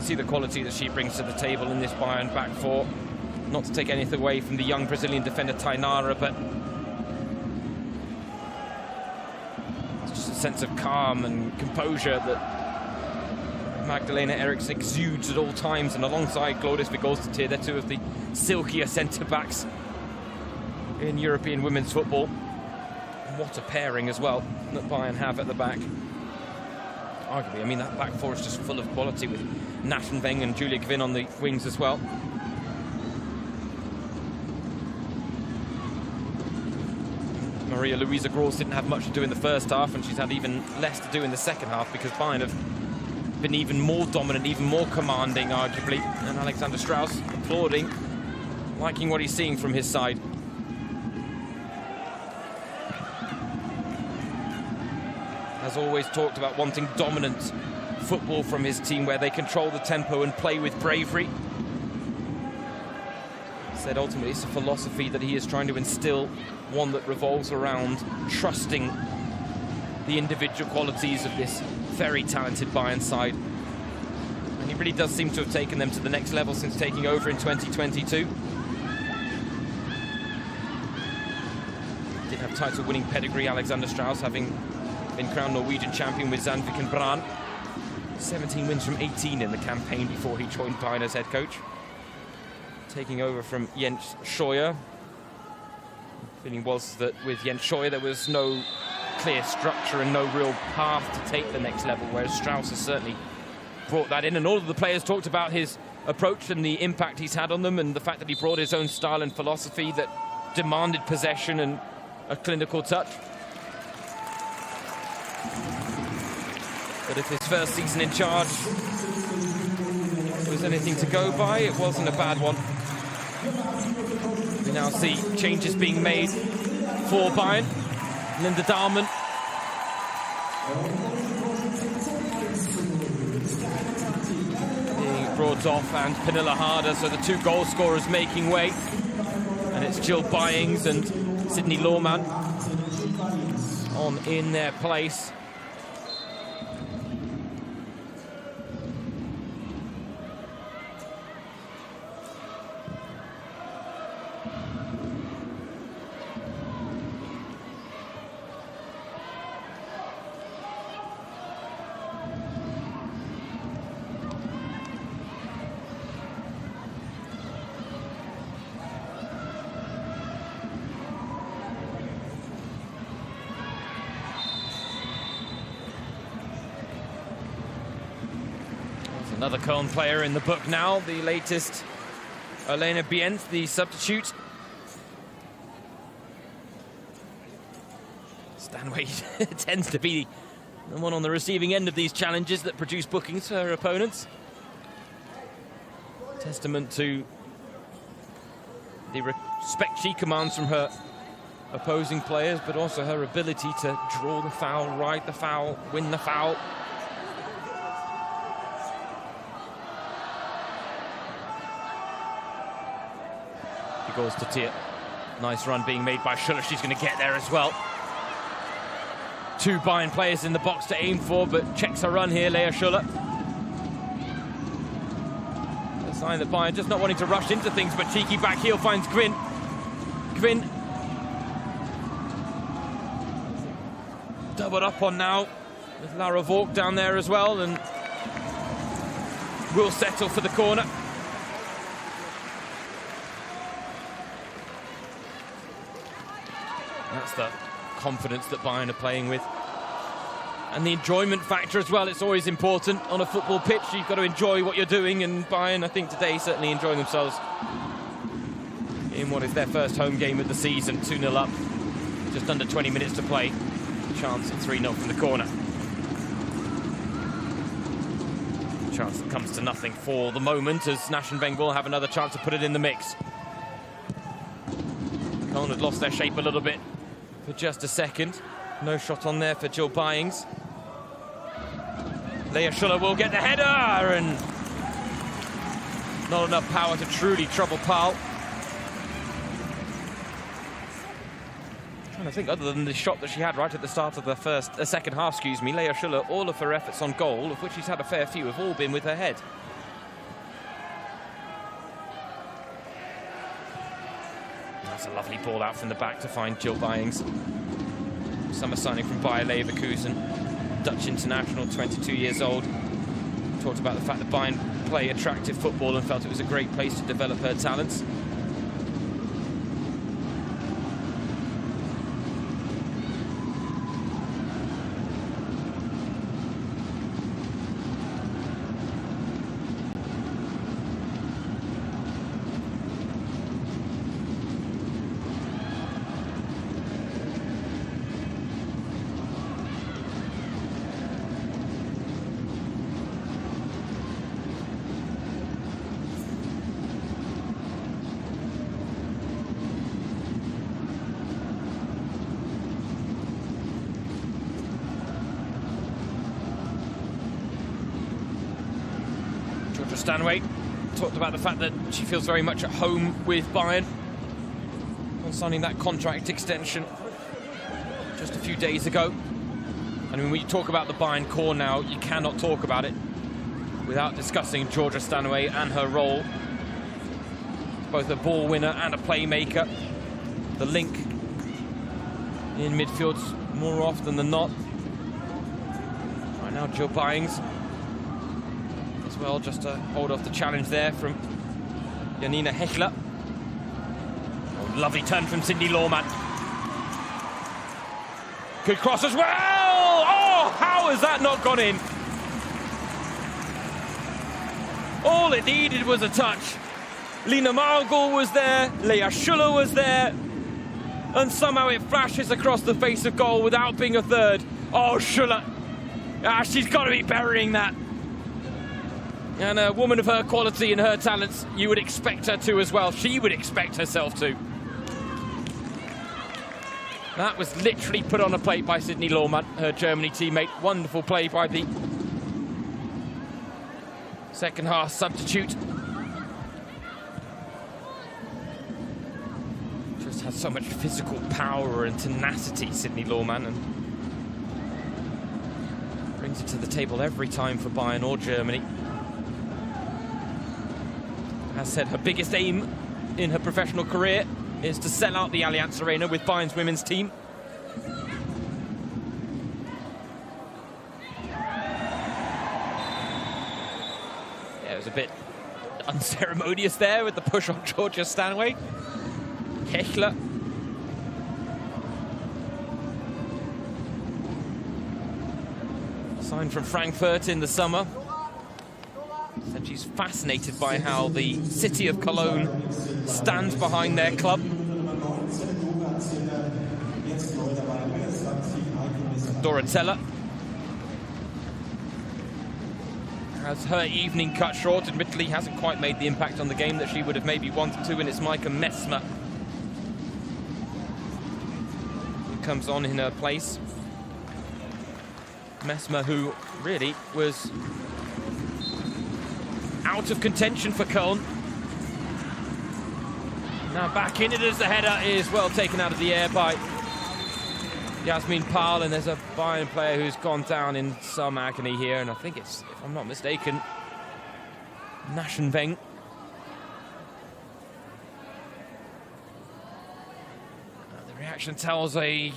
See the quality that she brings to the table in this Bayern back four. Not to take anything away from the young Brazilian defender Tainara, but just a sense of calm and composure that Magdalena Eriksson exudes at all times, and alongside Glódis Vigolsdóttir, they're two of the silkier centre-backs in European women's football. And what a pairing as well that Bayern have at the back. Arguably, I mean, that back four is just full of quality, with Naschenweng and Julia Gwynn on the wings as well. Maria Luisa Gross didn't have much to do in the first half, and she's had even less to do in the second half, because Bayern have been even more dominant, even more commanding, arguably. And Alexander Strauss applauding, liking what he's seeing from his side. Has always talked about wanting dominant football from his team, where they control the tempo and play with bravery. Said ultimately it's a philosophy that he is trying to instill, one that revolves around trusting the individual qualities of this very talented Bayern side. And he really does seem to have taken them to the next level since taking over in 2022. Did have title-winning pedigree, Alexander Strauss, having been crowned Norwegian champion with Sandviken Brann. 17 wins from 18 in the campaign before he joined Bayern as head coach. Taking over from Jens Scheuer. The feeling was that with Jens Scheuer there was no clear structure and no real path to take the next level, whereas Strauss has certainly brought that in. And all of the players talked about his approach and the impact he's had on them, and the fact that he brought his own style and philosophy that demanded possession and a clinical touch. But if his first season in charge was anything to go by, it wasn't a bad one. We now see changes being made for Bayern. Linda Dahlmann being brought off, and Pernille Harder, so the two goal scorers making way. And it's Jill Byings and Sydney Lohmann on in their place. Another Köln player in the book now, the latest Elena Bienz, the substitute. Stanway tends to be the one on the receiving end of these challenges that produce bookings for her opponents. Testament to the respect she commands from her opposing players, but also her ability to draw the foul, ride the foul, win the foul. She goes to Tia. Nice run being made by Schuller. She's going to get there as well. Two Bayern players in the box to aim for, but checks her run here, Lea Schuller. A sign that Bayern just not wanting to rush into things, but cheeky back heel finds Gwyn. Gwyn doubled up on now with Lara Vork down there as well, and will settle for the corner. That's the confidence that Bayern are playing with. And the enjoyment factor as well. It's always important on a football pitch. You've got to enjoy what you're doing, and Bayern, I think today, certainly enjoying themselves in what is their first home game of the season. 2-0 up, just under 20 minutes to play. Chance at 3-0 from the corner. Chance that comes to nothing for the moment, as Naschenbeng will have another chance to put it in the mix. Köln had lost their shape a little bit for just a second. No shot on there for Jill Byings. Lea Schuller will get the header, and not enough power to truly trouble Paul. Trying to think, other than the shot that she had right at the start of the second half, excuse me, Lea Schuller, all of her efforts on goal, of which she's had a fair few, have all been with her head. That's a lovely ball out from the back to find Jill Byings. Summer signing from Bayer Leverkusen, Dutch international, 22 years old. Talked about the fact that Bayern play attractive football and felt it was a great place to develop her talents. Stanway talked about the fact that she feels very much at home with Bayern on signing that contract extension just a few days ago. And when you talk about the Bayern core now, you cannot talk about it without discussing Georgia Stanway and her role. Both a ball winner and a playmaker. The link in midfields more often than not. Right now, Jill Byings as well, just to hold off the challenge there from Janina Hechler. Oh, lovely turn from Cindy Lorman. Good cross as well! Oh, how has that not gone in? All it needed was a touch. Lina Margol was there, Lea Schuller was there, and somehow it flashes across the face of goal without being a third. Oh, Schuller. She's got to be burying that. And a woman of her quality and her talents, you would expect her to as well. She would expect herself to. That was literally put on a plate by Sydney Lorman, her Germany teammate. Wonderful play by the second half substitute. Just has so much physical power and tenacity, Sydney Lorman, and brings it to the table every time for Bayern or Germany. As said, her biggest aim in her professional career is to sell out the Allianz Arena with Bayern's women's team. Yeah, it was a bit unceremonious there with the push on Georgia Stanway. Hechler. Signed from Frankfurt in the summer. And she's fascinated by how the city of Cologne stands behind their club. Dorotella has her evening cut short. Admittedly, hasn't quite made the impact on the game that she would have maybe wanted to, and it's Micah Messmer who comes on in her place. Messmer, who really was out of contention for Köln. Now back in it as the header is well taken out of the air by Jasmin Pahl, and there's a Bayern player who's gone down in some agony here, and I think it's, if I'm not mistaken, Naschenweng. The reaction tells a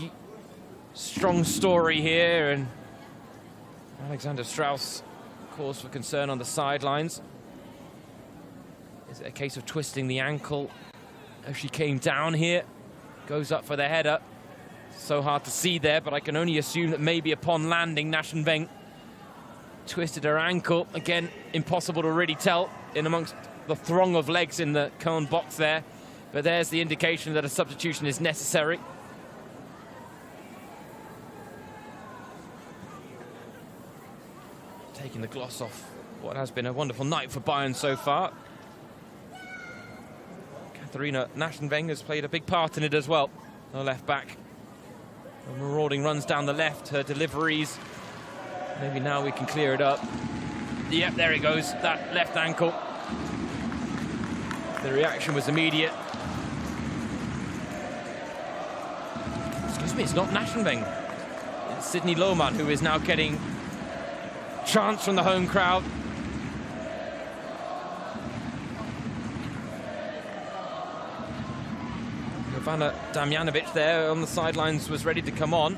strong story here, and Alexander Strauss cause for concern on the sidelines. Is it a case of twisting the ankle as she came down here? Goes up for the header. So hard to see there, but I can only assume that maybe upon landing, Naschenweng twisted her ankle. Again, impossible to really tell in amongst the throng of legs in the Köln box there. But there's the indication that a substitution is necessary. Taking the gloss off what has been a wonderful night for Bayern so far. Katharina Naschenweng has played a big part in it as well, her left back. The marauding runs down the left, her deliveries. Maybe now we can clear it up. Yep, there it goes, that left ankle. The reaction was immediate. Excuse me, it's not Naschenweng. It's Sydney Lohmann who is now getting chants from the home crowd. Ivana Damjanovic there on the sidelines was ready to come on.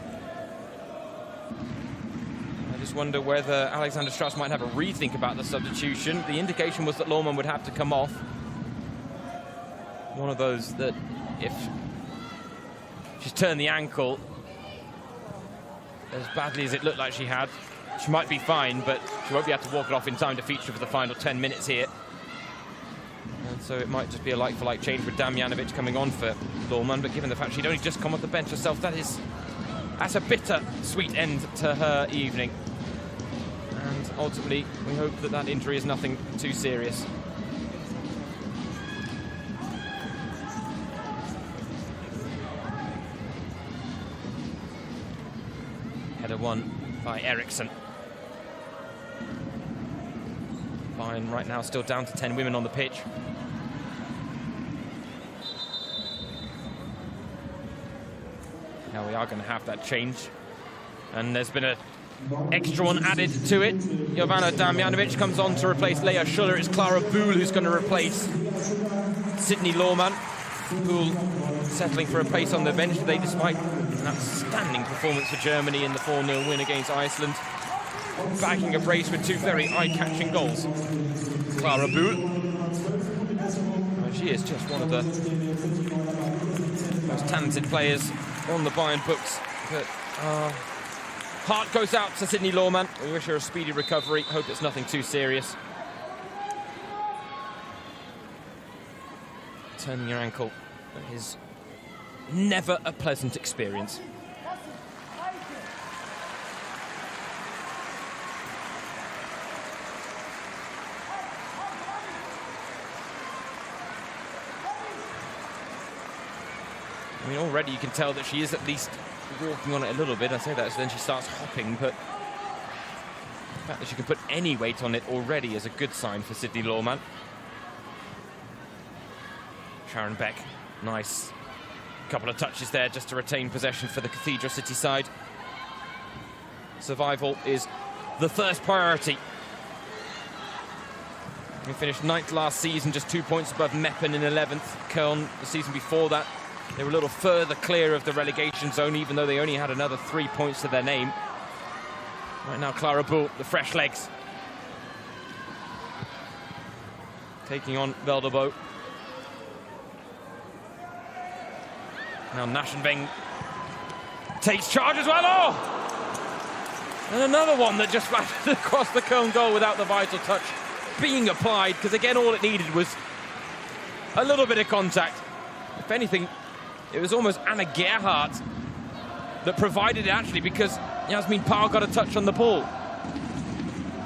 I just wonder whether Alexander Strauss might have a rethink about the substitution. The indication was that Lohmann would have to come off. One of those that if she's turned the ankle as badly as it looked like she had, she might be fine, but she won't be able to walk it off in time to feature for the final 10 minutes here. And so it might just be a like-for-like change with Damjanovic coming on for Lohmann, but given the fact she'd only just come off the bench herself, that's a bitter, sweet end to her evening. And ultimately, we hope that that injury is nothing too serious. Header won by Eriksson. Bayern right now still down to 10 women on the pitch. Now we are going to have that change. And there's been an extra one added to it. Jovana Damjanovic comes on to replace Lea Schuller. It's Clara Buhl who's going to replace Sydney Lohmann. Buhl settling for a place on the bench today despite an outstanding performance for Germany in the 4-0 win against Iceland. Bagging a brace with two very eye-catching goals. Clara Buhl. She is just one of the most talented players on the Bayern books. But heart goes out to Sydney Lohmann. We wish her a speedy recovery. Hope it's nothing too serious. Turning your ankle is never a pleasant experience. I mean, already you can tell that she is at least walking on it a little bit. I say that, so then she starts hopping, but the fact that she can put any weight on it already is a good sign for Sydney Lohmann. Sharon Beck, nice couple of touches there just to retain possession for the Cathedral City side. Survival is the first priority. We finished 9th last season, just 2 points above Meppen in 11th. Köln, the season before that, they were a little further clear of the relegation zone, even though they only had another 3 points to their name. Right now, Clara Buhl, the fresh legs. Taking on Veldebo. Now Naschenweng takes charge as well. Oh! And another one that just batted across the Köln goal without the vital touch being applied, because again, all it needed was a little bit of contact. If anything, it was almost Anna Gerhardt that provided it, actually, because Yasmin Pau got a touch on the ball.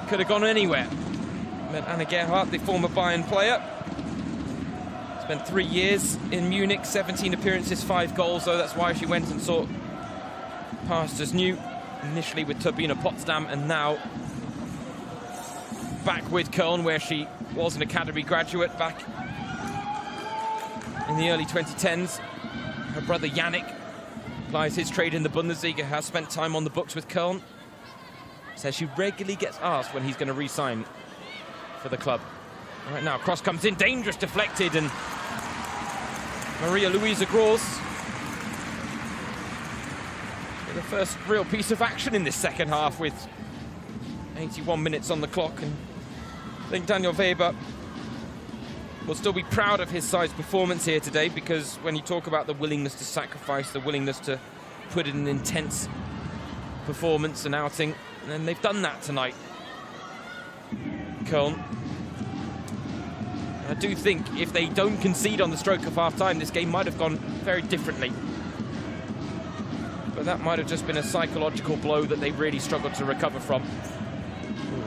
Could have gone anywhere. But Anna Gerhardt, the former Bayern player, spent 3 years in Munich, 17 appearances, 5 goals, though. That's why she went and sought pastures new, initially with Turbine Potsdam, and now back with Köln, where she was an academy graduate back in the early 2010s. Her brother Yannick plies his trade in the Bundesliga, has spent time on the books with Köln. Says she regularly gets asked when he's going to re-sign for the club. Right now, cross comes in, dangerous, deflected, and Maria Luisa Gross with the first real piece of action in this second half, with 81 minutes on the clock. And I think Daniel Weber will still be proud of his side's performance here today, because when you talk about the willingness to sacrifice, the willingness to put in an intense performance and outing, and they've done that tonight, Köln. I do think if they don't concede on the stroke of half-time, this game might have gone very differently. But that might have just been a psychological blow that they really struggled to recover from.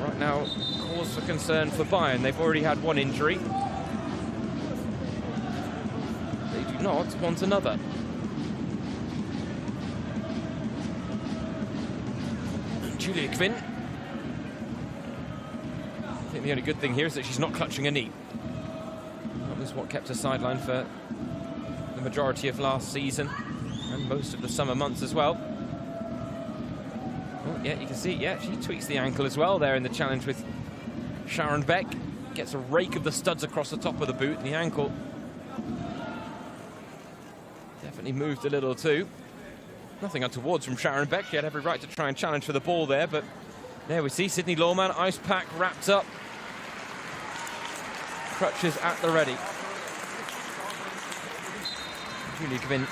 Right now, cause for concern for Bayern. They've already had one injury. They do not want another. Julia Kvinn. I think the only good thing here is that she's not clutching a knee. That was what kept her sidelined for the majority of last season and most of the summer months as well. Oh, yeah, you can see, yeah, she tweaks the ankle as well there in the challenge with Sharon Beck. Gets a rake of the studs across the top of the boot, and the ankle definitely moved a little too. Nothing untowards from Sharon Beck. She had every right to try and challenge for the ball there, but there we see Sydney Lohmann, ice pack wrapped up. Crutches at the ready. Julia Kvinn.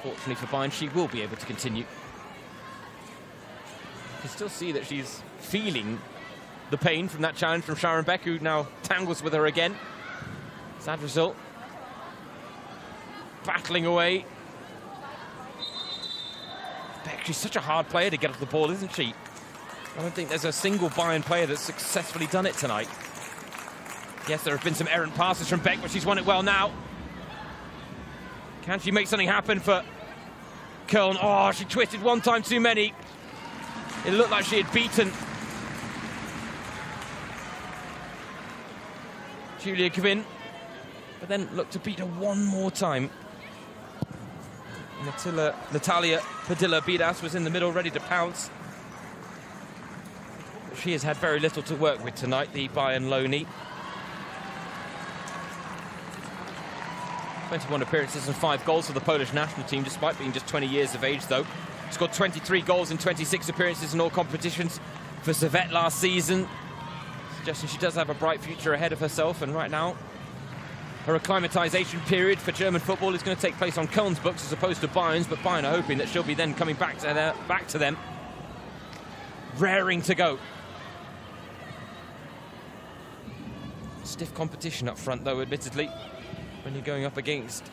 Fortunately for Bayern, she will be able to continue. You can still see that she's feeling the pain from that challenge from Sharon Beck, who now tangles with her again. Sad result. Battling away. Beck, she's such a hard player to get off the ball, isn't she? I don't think there's a single Bayern player that's successfully done it tonight. Yes, there have been some errant passes from Beck, but she's won it well now. Can she make something happen for Köln? Oh, she twisted one time too many. It looked like she had beaten Julia Kvinn, but then looked to beat her one more time. Natalia Padilla-Bidas was in the middle, ready to pounce. She has had very little to work with tonight, the Bayern loanee. 21 appearances and 5 goals for the Polish national team, despite being just 20 years of age, though. Scored 23 goals in 26 appearances in all competitions for Servette last season, suggesting she does have a bright future ahead of herself. And right now, her acclimatization period for German football is going to take place on Köln's books as opposed to Bayern's, but Bayern are hoping that she'll be then coming back to them, raring to go. Stiff competition up front, though, admittedly, when you're going up against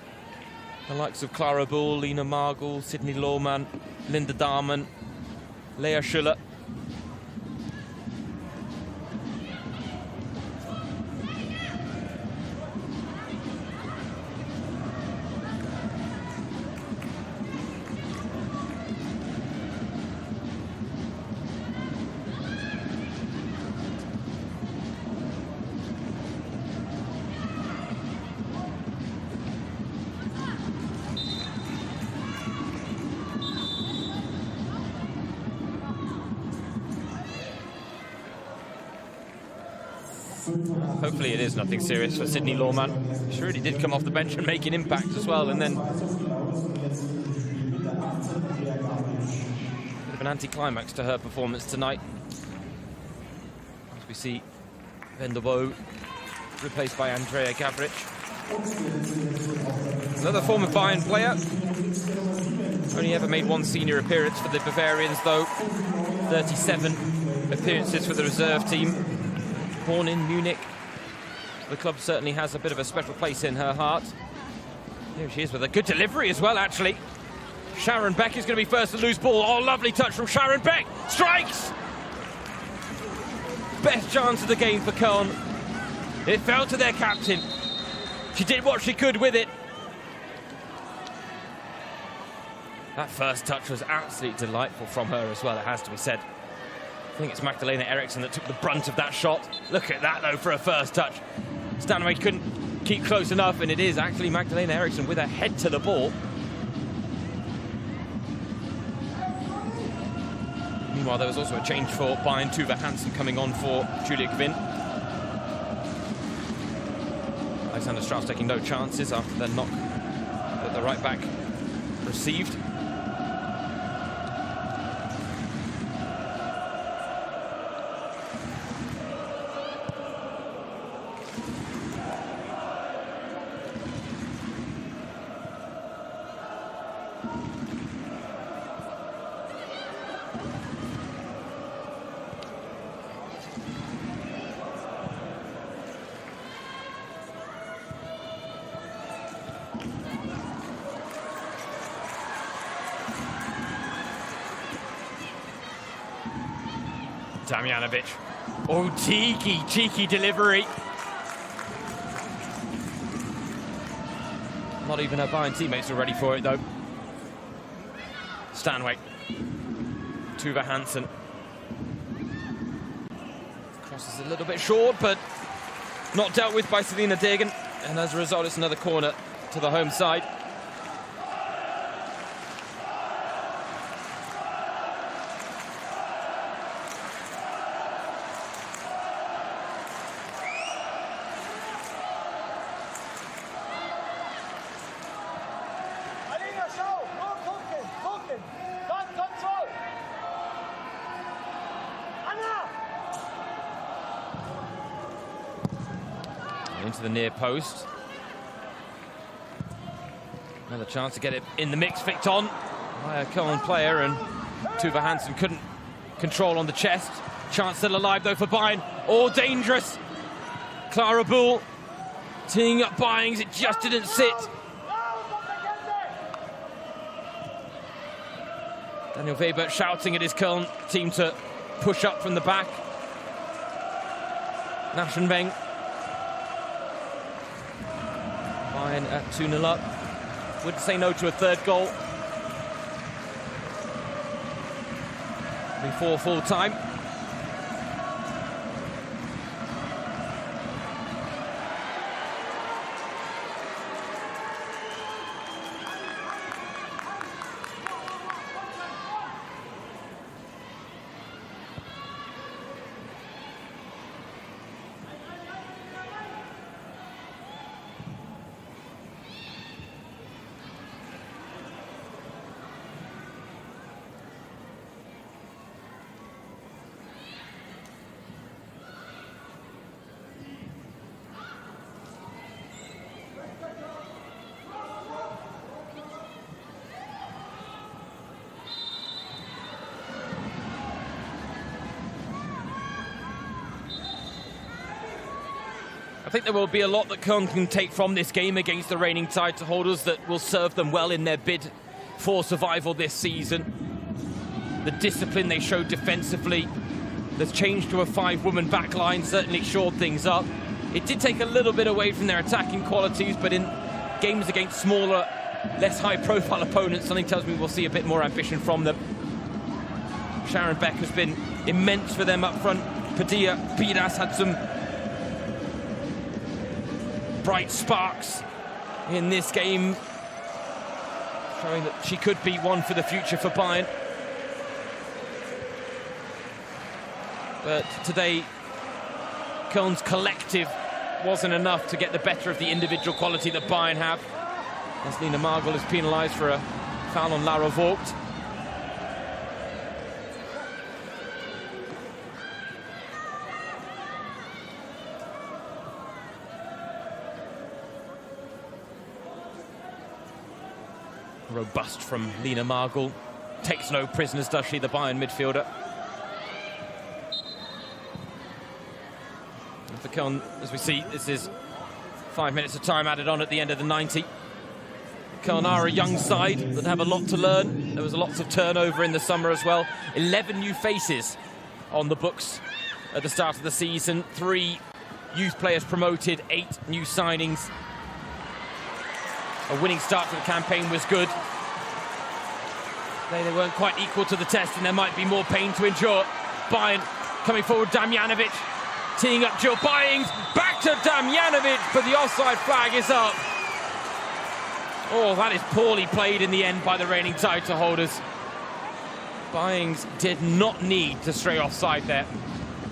the likes of Clara Bull, Lena Margul, Sydney Lohmann, Linda Dahmen, Lea Schuller. Hopefully it is nothing serious for Sydney Lohmann. She really did come off the bench and make an impact as well, and then bit of an anticlimax to her performance tonight. As we see Vendelbo replaced by Andrea Gavrich. Another former Bayern player. Only ever made one senior appearance for the Bavarians, though. 37. appearances for the reserve team. Born in Munich. The club certainly has a bit of a special place in her heart. Here she is with a good delivery as well, actually. Sharon Beck is going to be first to lose ball. Oh, lovely touch from Sharon Beck. Strikes! Best chance of the game for Köln. It fell to their captain. She did what she could with it. That first touch was absolutely delightful from her as well, it has to be said. I think it's Magdalena Eriksson that took the brunt of that shot. Look at that, though, for a first touch. Stanway couldn't keep close enough, and it is actually Magdalena Eriksson with her head to the ball. Meanwhile, there was also a change for Bayern. Tuva Hansen coming on for Julia Kvinn. Alexander Strauss taking no chances after the knock that the right back received. Damjanovic. Oh, cheeky delivery. Not even her Bayern teammates are ready for it, though. Stanway. Tuva Hansen. Crosses a little bit short, but not dealt with by Selina Degen. And as a result, it's another corner to the home side. Into the near post. Another chance to get it in the mix, flicked on by a Köln player, and Tuva Hansen couldn't control on the chest. Chance still alive though for Bayern. All dangerous. Clara Bull teeing up Bayern, it just didn't sit. Daniel Weber shouting at his Köln team to push up from the back. Naschenbeng. Bayern at 2-0 up. Wouldn't say no to a third goal. Before full time. I think there will be a lot that Köln can take from this game against the reigning title holders that will serve them well in their bid for survival this season. The discipline they showed defensively, the change to a 5-woman backline certainly shored things up. It did take a little bit away from their attacking qualities, but in games against smaller, less high-profile opponents, something tells me we'll see a bit more ambition from them. Sharon Beck has been immense for them up front. Padilla Piras had some bright sparks in this game, showing that she could be one for the future for Bayern. But today, Köln's collective wasn't enough to get the better of the individual quality that Bayern have, as Lina Margol is penalised for a foul on Lara Vogt. Robust from Lina Margol. Takes no prisoners, does she, the Bayern midfielder. And for Köln, as we see, this is 5 minutes of time added on at the end of the 90. Köln are a young side that have a lot to learn. There was lots of turnover in the summer as well. 11 new faces on the books at the start of the season. 3 youth players promoted, 8 new signings. A winning start to the campaign was good. They weren't quite equal to the test, and there might be more pain to endure. Bayern coming forward, Damjanovic teeing up Jill Byings. Back to Damjanovic, but the offside flag is up. Oh, that is poorly played in the end by the reigning title holders. Byings did not need to stray offside there.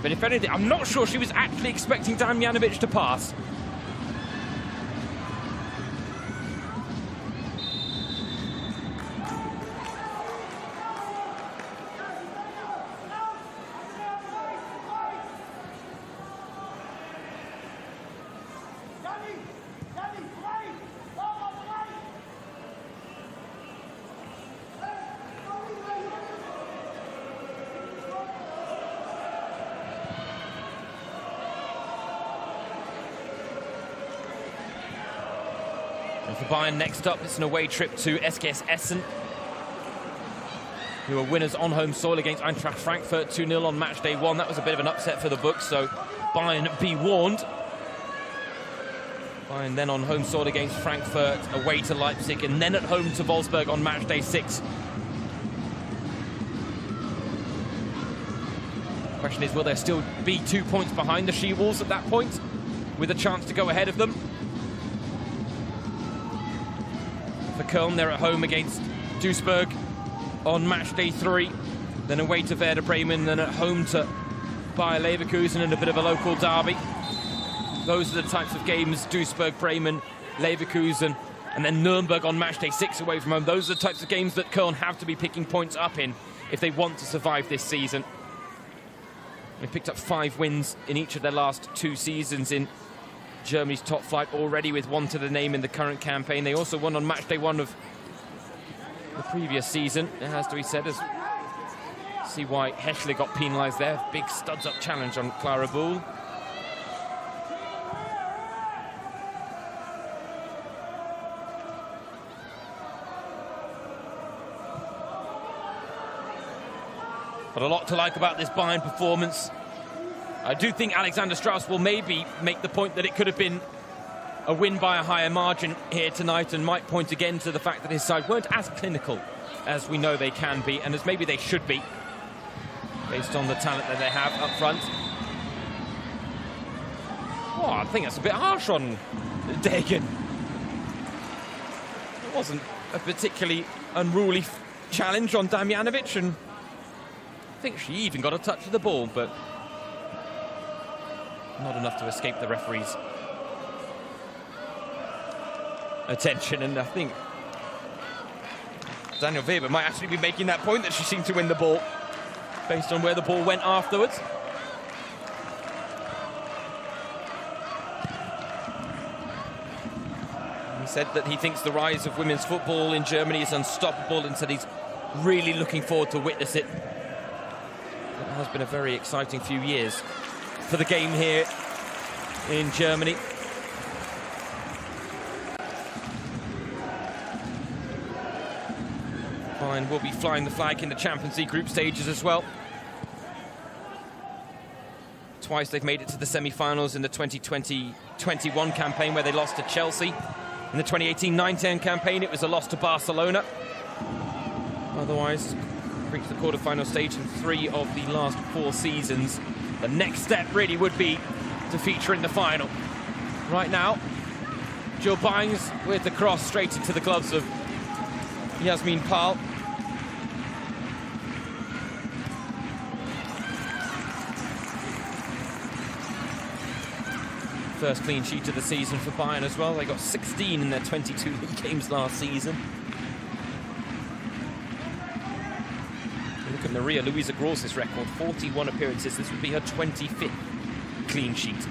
But if anything, I'm not sure she was actually expecting Damjanovic to pass. And for Bayern, next up, it's an away trip to SKS Essen, who are winners on home soil against Eintracht Frankfurt 2-0 on match day 1. That was a bit of an upset for the books, so Bayern be warned. Bayern then on home soil against Frankfurt, away to Leipzig, and then at home to Wolfsburg on match day 6. The question is, will there still be 2 points behind the She-Wolves at that point, with a chance to go ahead of them? For Köln, they're at home against Duisburg on match day 3, then away to Werder Bremen, then at home to Bayer Leverkusen in a bit of a local derby. Those are the types of games, Duisburg, Bremen, Leverkusen, and then Nuremberg on match day 6 away from home. Those are the types of games that Köln have to be picking points up in if they want to survive this season. They've picked up 5 wins in each of their last 2 seasons in Germany's top flight already, with 1 to the name in the current campaign. They also won on match day 1 of the previous season, it has to be said, as see why Heschler got penalised there. Big studs up challenge on Clara Buhl. But a lot to like about this Bayern performance. I do think Alexander Strauss will maybe make the point that it could have been a win by a higher margin here tonight, and might point again to the fact that his side weren't as clinical as we know they can be, and as maybe they should be, based on the talent that they have up front. Oh, I think that's a bit harsh on Degen. It wasn't a particularly unruly challenge on Damjanovic, and I think she even got a touch of the ball, but not enough to escape the referee's attention. And I think Daniel Weber might actually be making that point, that she seemed to win the ball based on where the ball went afterwards. He said that he thinks the rise of women's football in Germany is unstoppable, and said he's really looking forward to witness it. It has been a very exciting few years for the game here in Germany. Bayern will be flying the flag in the Champions League group stages as well. Twice they've made it to the semi-finals in the 2020-21 campaign, where they lost to Chelsea. In the 2018-19 campaign, it was a loss to Barcelona. Otherwise, reached the quarter-final stage in 3 of the last 4 seasons. The next step really would be to feature in the final. Right now, Jill Byings with the cross straight into the gloves of Yasmin Pal. First clean sheet of the season for Bayern as well. They got 16 in their 22 league games last season. Look at Maria Luisa Gross's record, 41 appearances. This would be her 25th clean sheet.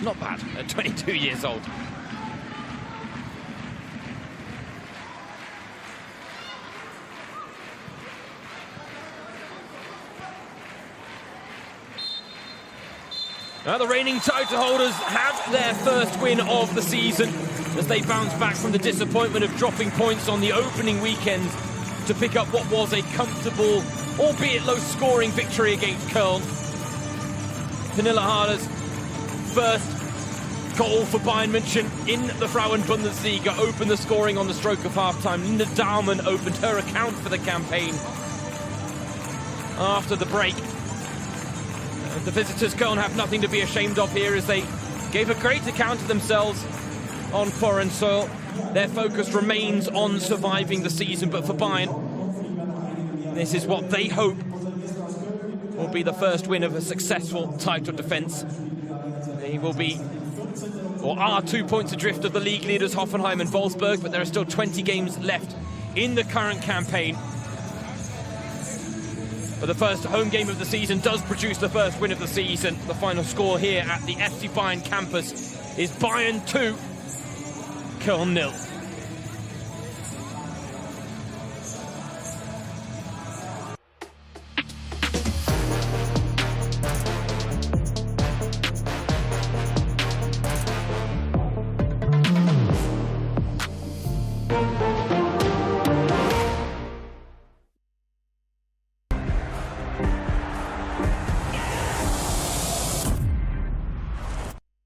Not bad at 22 years old. The reigning title holders have their first win of the season as they bounce back from the disappointment of dropping points on the opening weekend to pick up what was a comfortable, albeit low-scoring victory against Köln. Pernille Harder's first goal for Bayern München in the Frauen Bundesliga opened the scoring on the stroke of half-time. Linda Dahlmann opened her account for the campaign after the break. The visitors Köln have nothing to be ashamed of here as they gave a great account of themselves on foreign soil. Their focus remains on surviving the season, but for Bayern, this is what they hope will be the first win of a successful title defence. They will be, or are, 2 points adrift of the league leaders Hoffenheim and Wolfsburg, but there are still 20 games left in the current campaign. But the first home game of the season does produce the first win of the season. The final score here at the FC Bayern campus is Bayern 2, Köln 0.